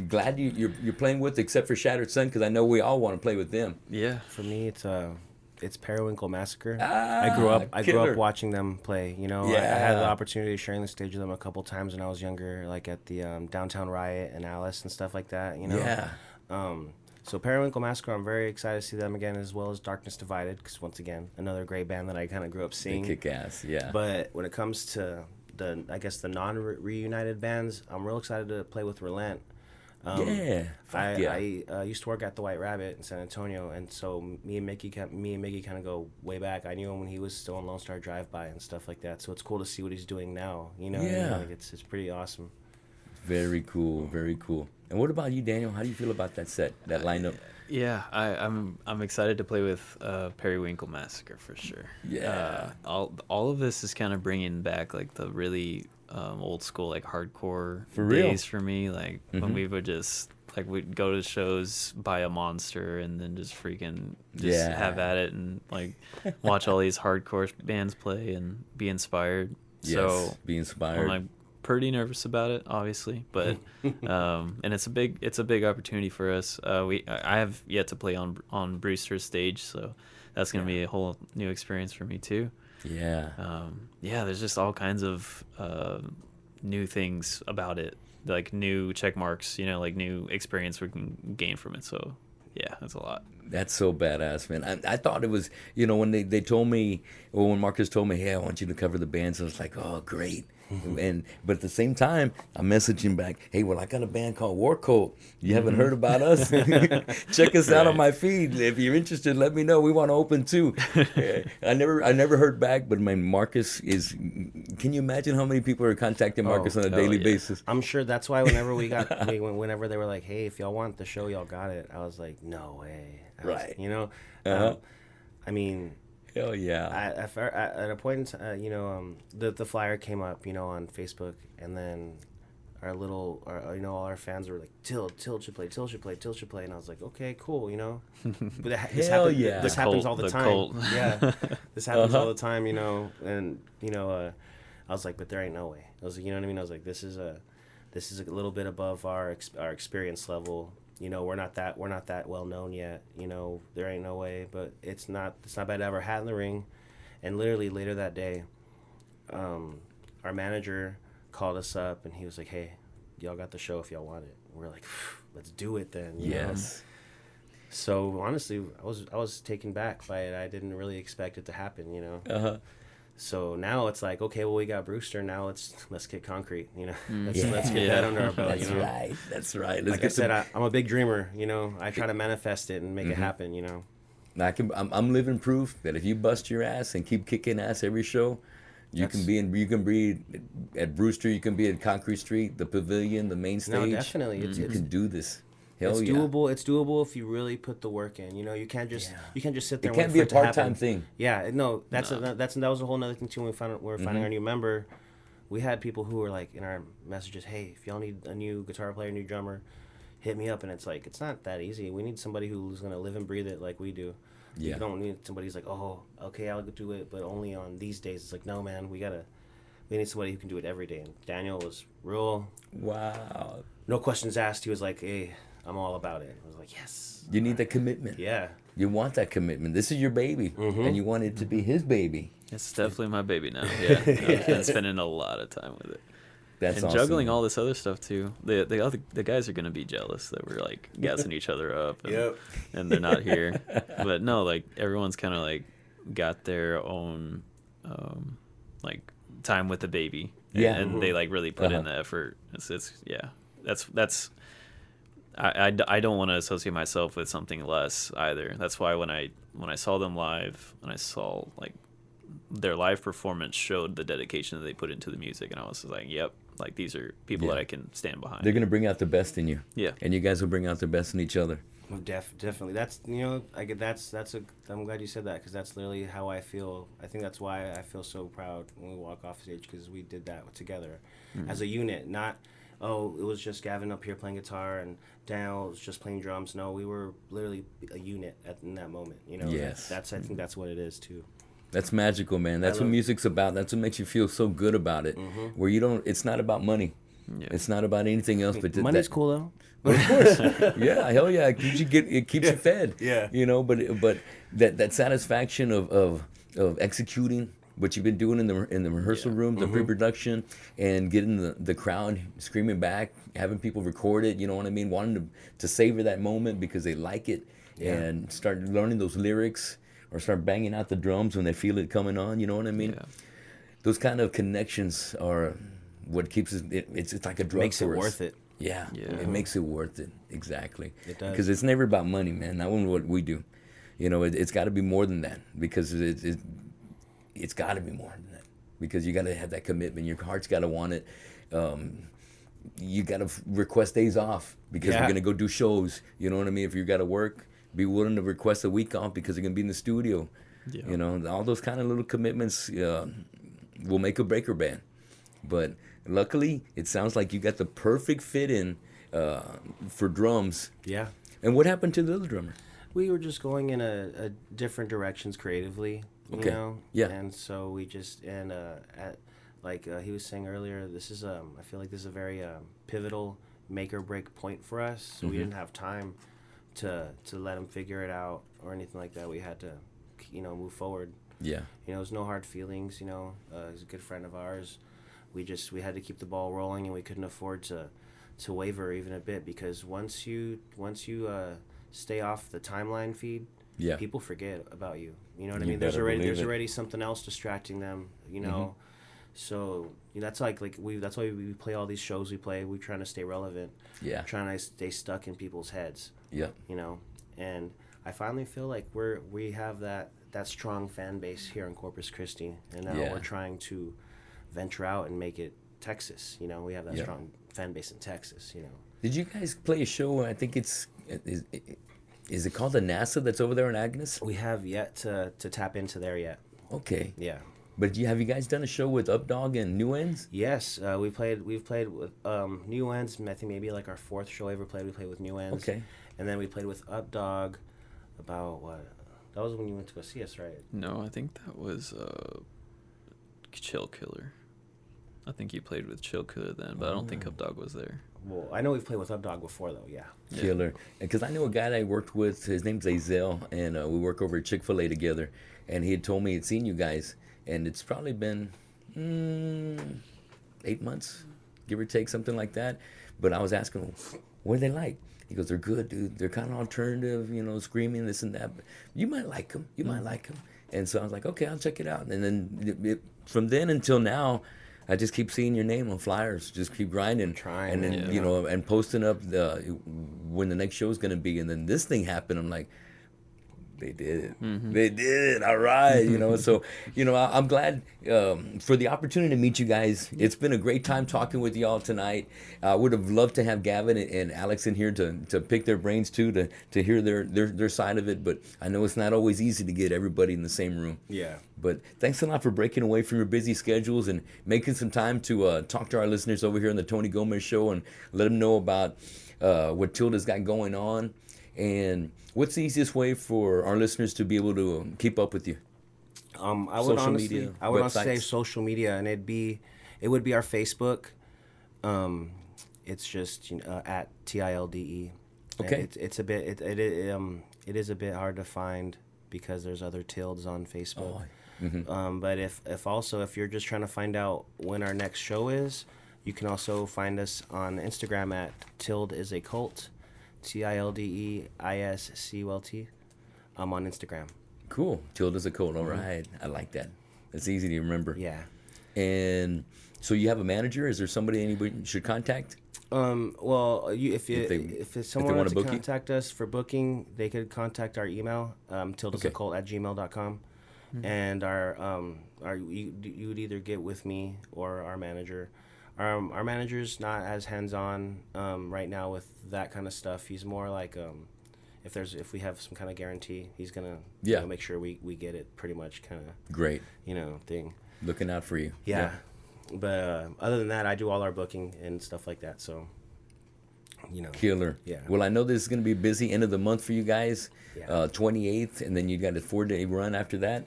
glad you're playing with, except for Shattered Sun, because I know we all want to play with them. Yeah. For me, it's Periwinkle Massacre. I grew up watching them play. You know, I had the opportunity of sharing the stage with them a couple times when I was younger, like at the Downtown Riot and Alice and stuff like that. You know. Yeah. So Periwinkle Massacre, I'm very excited to see them again, as well as Darkness Divided, because once again, another great band that I kind of grew up seeing. They kick ass, yeah. But when it comes to the non-reunited bands, I'm real excited to play with Relent. I used to work at the White Rabbit in San Antonio, and so me and Mickey kind of go way back. I knew him when he was still in Lone Star Drive-By and stuff like that. So it's cool to see what he's doing now. You know, like it's pretty awesome. Very cool, very cool. And what about you, Daniel? How do you feel about that set, that lineup? Yeah, I'm excited to play with Periwinkle Massacre for sure. Yeah. All of this is kind of bringing back like the really old school like hardcore for real days for me. Like when we would just like we'd go to shows, buy a Monster, and then just freaking have at it and like watch all these hardcore bands play and be inspired. Yes, so be inspired. I'm like pretty nervous about it, obviously, but and it's a big opportunity for us. I have yet to play on Brewster's stage, so that's gonna be a whole new experience for me too. Yeah. There's just all kinds of new things about it, like new check marks, you know, like new experience we can gain from it. So yeah, that's a lot. That's so badass, man. I thought it was, you know, when they told me, or when Marcus told me, hey, I want you to cover the bands, I was like, oh, great. But at the same time, I messaged him back, hey, well, I got a band called War Cult. You haven't heard about us? Check us out on my feed. If you're interested, let me know. We want to open too. I never heard back, but my Marcus is. Can you imagine how many people are contacting Marcus on a daily basis? I'm sure that's why whenever whenever they were like, hey, if y'all want the show, y'all got it. I was like, no way. Right. You know, I mean. Hell yeah! At a point, you know, the flyer came up, you know, on Facebook, and then all our fans were like, Tilde should play, and I was like, okay, cool, you know. But this happens all the time. Yeah, this happens all the time, you know, and you know, I was like, but there ain't no way. I was like, you know what I mean? I was like, this is a little bit above our experience level. You know, we're not that well known yet. You know, there ain't no way. But it's not bad to have our hat in the ring. And literally later that day, our manager called us up and he was like, "Hey, y'all got the show if y'all want it." And we're like, "Let's do it then." You know? So honestly, I was taken back by it. I didn't really expect it to happen. You know. So now it's like, okay, well, we got Brewster. Now let's get concrete, you know. Let's get that under our belt, you know. That's right. Like I said, I'm a big dreamer, you know. I try to manifest it and make it happen, you know. I'm living proof that if you bust your ass and keep kicking ass every show, you can be at Brewster, you can be at Concrete Street, the Pavilion, the main stage. No, definitely, you can do this. It's doable. It's doable if you really put the work in. You know, you can't just sit there. It can't be a part-time thing. Yeah, no, that was a whole nother thing too. When we were finding our new member, we had people who were like in our messages, "Hey, if y'all need a new guitar player, new drummer, hit me up." And it's like it's not that easy. We need somebody who's gonna live and breathe it like we do. Yeah. You don't need somebody who's like, oh, okay, I'll do it, but only on these days. It's like, no, man, we need somebody who can do it every day. And Daniel was real. Wow. No questions asked. He was like, hey, I'm all about it. I was like, yes. You need that commitment. Yeah. You want that commitment. This is your baby, and you want it to be his baby. It's definitely my baby now. Yeah, I've been spending a lot of time with it. That's and awesome, juggling man. all this other stuff too. The guys are gonna be jealous that we're like gassing each other up, and they're not here. But no, like everyone's kind of like got their own like time with the baby, and they like really put in the effort. It's yeah, that's. I don't want to associate myself with something less either. That's why when I saw them live and I saw like their live performance showed the dedication that they put into the music, and I was like, yep, like these are people that I can stand behind. They're gonna bring out the best in you. Yeah, and you guys will bring out the best in each other. Well, definitely. That's I'm glad you said that, because that's literally how I feel. I think that's why I feel so proud when we walk off stage, because we did that together as a unit. Not, oh, it was just Gavin up here playing guitar and Daniel was just playing drums. No, we were literally a unit in that moment. You know. Yes. That's I think that's what it is too. That's magical, man. That's what music's about. That's what makes you feel so good about it. Where you don't. It's not about money. Yeah. It's not about anything else. But money's cool though. Of course, yeah, hell yeah, it keeps you fed. Yeah, you know, but that satisfaction of executing what you've been doing in the rehearsal room, the pre-production, and getting the crowd screaming back, having people record it. You know what I mean? Wanting to savor that moment because they like it, and start learning those lyrics or start banging out the drums when they feel it coming on. You know what I mean? Yeah. Those kind of connections are what keeps it. It's like a drug. Makes it worth it. Yeah, it makes it worth it. Exactly. It does. Because it's never about money, man. Not what we do. You know, it's got to be more than that, because it's got to be more than that, because you got to have that commitment. Your heart's got to want it. You got to request days off because we're going to go do shows. You know what I mean? If you got to work, be willing to request a week off because you're going to be in the studio. Yeah. You know, all those kind of little commitments will make a break or band. But luckily, it sounds like you got the perfect fit in for drums. Yeah. And what happened to the other drummer? We were just going in a different directions creatively, you know? Yeah. And so we just, he was saying earlier, this is, I feel like this is a very pivotal make or break point for us. So we didn't have time to let him figure it out or anything like that. We had to, move forward. Yeah. There's no hard feelings, he's a good friend of ours. We had to keep the ball rolling, and we couldn't afford to waver even a bit, because once you stay off the timeline feed, people forget about you. You know what I mean? There's already something else distracting them. So that's that's why we play all these shows. We're trying to stay relevant. Yeah. Trying to stay stuck in people's heads. Yeah. And I finally feel like we have that strong fan base here in Corpus Christi, and now we're trying to venture out and make it Texas. We have that strong fan base in Texas. Did you guys play a show? I think is it called the NASA that's over there in Agnes? We have yet to tap into there yet. Okay. Yeah. But have you guys done a show with Updog and New Ends? Yes, we've played with New Ends. I think maybe like our fourth show ever played. We played with New Ends. Okay. And then we played with Updog. About what? That was when you went to go see us, right? No, I think that was Chill Killer. I think you played with Chill Killer then, but I don't think Updog was there. Well, I know we've played with Updog before, though, yeah. Killer. Because I know a guy that I worked with, his name's Azel, and we work over at Chick-fil-A together, and he had told me he'd seen you guys, and it's probably been 8 months, give or take, something like that. But I was asking him, what are they like? He goes, they're good, dude. They're kind of alternative, screaming, this and that. But you might like them. You might like them. And so I was like, okay, I'll check it out. And then from then until now, I just keep seeing your name on flyers. Just keep grinding, and then and posting up when the next show is gonna be. And then this thing happened. I'm like, they did it. Mm-hmm. They did it. All right, So I'm glad for the opportunity to meet you guys. It's been a great time talking with y'all tonight. I would have loved to have Gavin and Alex in here to pick their brains too, to hear their side of it. But I know it's not always easy to get everybody in the same room. Yeah. But thanks a lot for breaking away from your busy schedules and making some time to talk to our listeners over here on the Tony Gomez Show and let them know about what Tilda's got going on. And what's the easiest way for our listeners to be able to keep up with you? I would Social honestly, media, I would honestly say websites? social media, and it would be our Facebook. It's just at TILDE. Okay. It's a bit it is a bit hard to find because there's other Tildes on Facebook. But if you're just trying to find out when our next show is, you can also find us on Instagram at Tilde is a cult, TILDEISCULT. I'm on Instagram. Cool. Tilde is a cult. All right. I like that. It's easy to remember. Yeah. And so you have a manager? Is there somebody anybody should contact? Well, if someone wanna wants to book you? contact us for booking, they could contact our email, tildesaccult@gmail.com. And you would either get with me or our manager. Our manager's not as hands-on right now with that kind of stuff. He's more like if we have some kind of guarantee, he's gonna make sure we get it pretty much kind of Great. Thing. Looking out for you. Yeah. But other than that, I do all our booking and stuff like that. So, Killer. Yeah. Well, I know this is going to be a busy end of the month for you guys. Yeah. 28th, and then you got a 4-day run after that.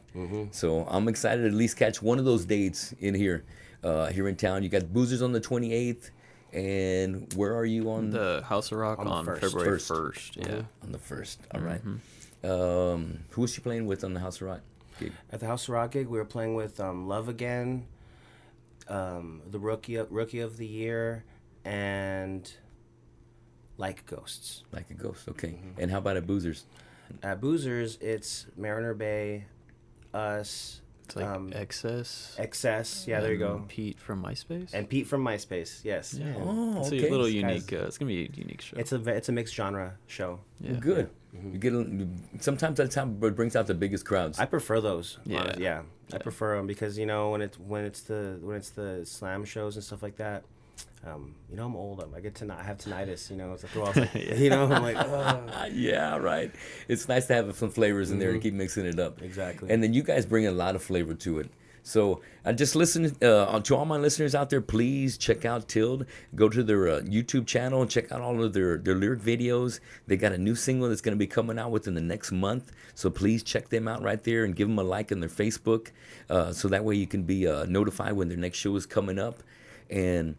So I'm excited to at least catch one of those dates in here in town. You got Boozers on the 28th, and where are you on? The House of Rock on February 1st. Yeah. On the 1st. All right. Who was you playing with on the House of Rock gig? At the House of Rock gig, we were playing with Love Again, the Rookie of the Year, and Like Ghosts. Like a Ghost. Okay. And how about at Boozers? At Boozers, it's Mariner Bay, us. It's like Excess. Yeah, there you go. Pete from MySpace. And Pete from MySpace. Yes. Yeah. Oh, It's okay. a little This unique. guy's- It's gonna be a unique show. It's a mixed genre show. Yeah. Well, good. You get sometimes that's how it brings out the biggest crowds. I prefer those. Yeah. Honestly. Yeah. I prefer them because when it's the slam shows and stuff like that. I'm old. I have tinnitus. It's like, well, I'm like, Yeah, right. It's nice to have some flavors in there and keep mixing it up. Exactly. And then you guys bring a lot of flavor to it. So I just listen to all my listeners out there. Please check out Tilde. Go to their YouTube channel and check out all of their lyric videos. They got a new single that's going to be coming out within the next month. So please check them out right there and give them a like on their Facebook, so that way you can be notified when their next show is coming up. And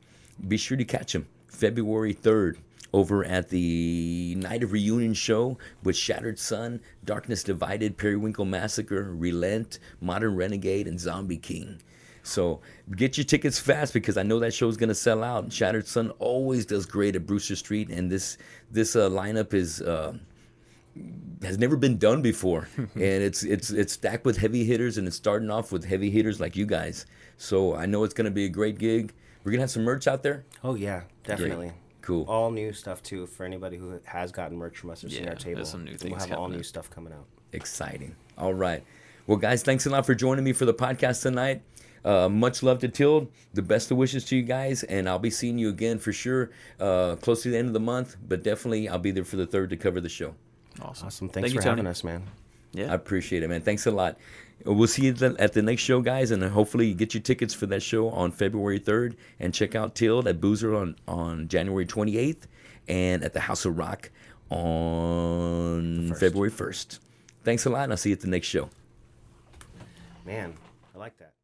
be sure to catch them February 3rd over at the Night of Reunion show with Shattered Sun, Darkness Divided, Periwinkle Massacre, Relent, Modern Renegade, and Zombie King. So get your tickets fast because I know that show's going to sell out. Shattered Sun always does great at Brewster Street, and this lineup has never been done before. And it's stacked with heavy hitters, and it's starting off with heavy hitters like you guys. So I know it's going to be a great gig. We're going to have some merch out there. oh yeah, definitely. Great. Cool. All new stuff too for anybody who has gotten merch from us or seen Yeah, our table. there's some new We'll things have all coming new up. stuff coming out. Exciting. All right. Well, guys, thanks a lot for joining me for the podcast tonight. Much love to Tilde. The best of wishes to you guys, and I'll be seeing you again for sure close to the end of the month, but definitely I'll be there for the 3rd to cover the show. Awesome. Thanks Thank you, for having Tony. us, man. Yeah. I appreciate it, man. Thanks a lot. We'll see you at the next show, guys, and hopefully you get your tickets for that show on February 3rd, and check out Tilde at Boozer on January 28th, and at the House of Rock on February 1st. Thanks a lot, and I'll see you at the next show. Man, I like that.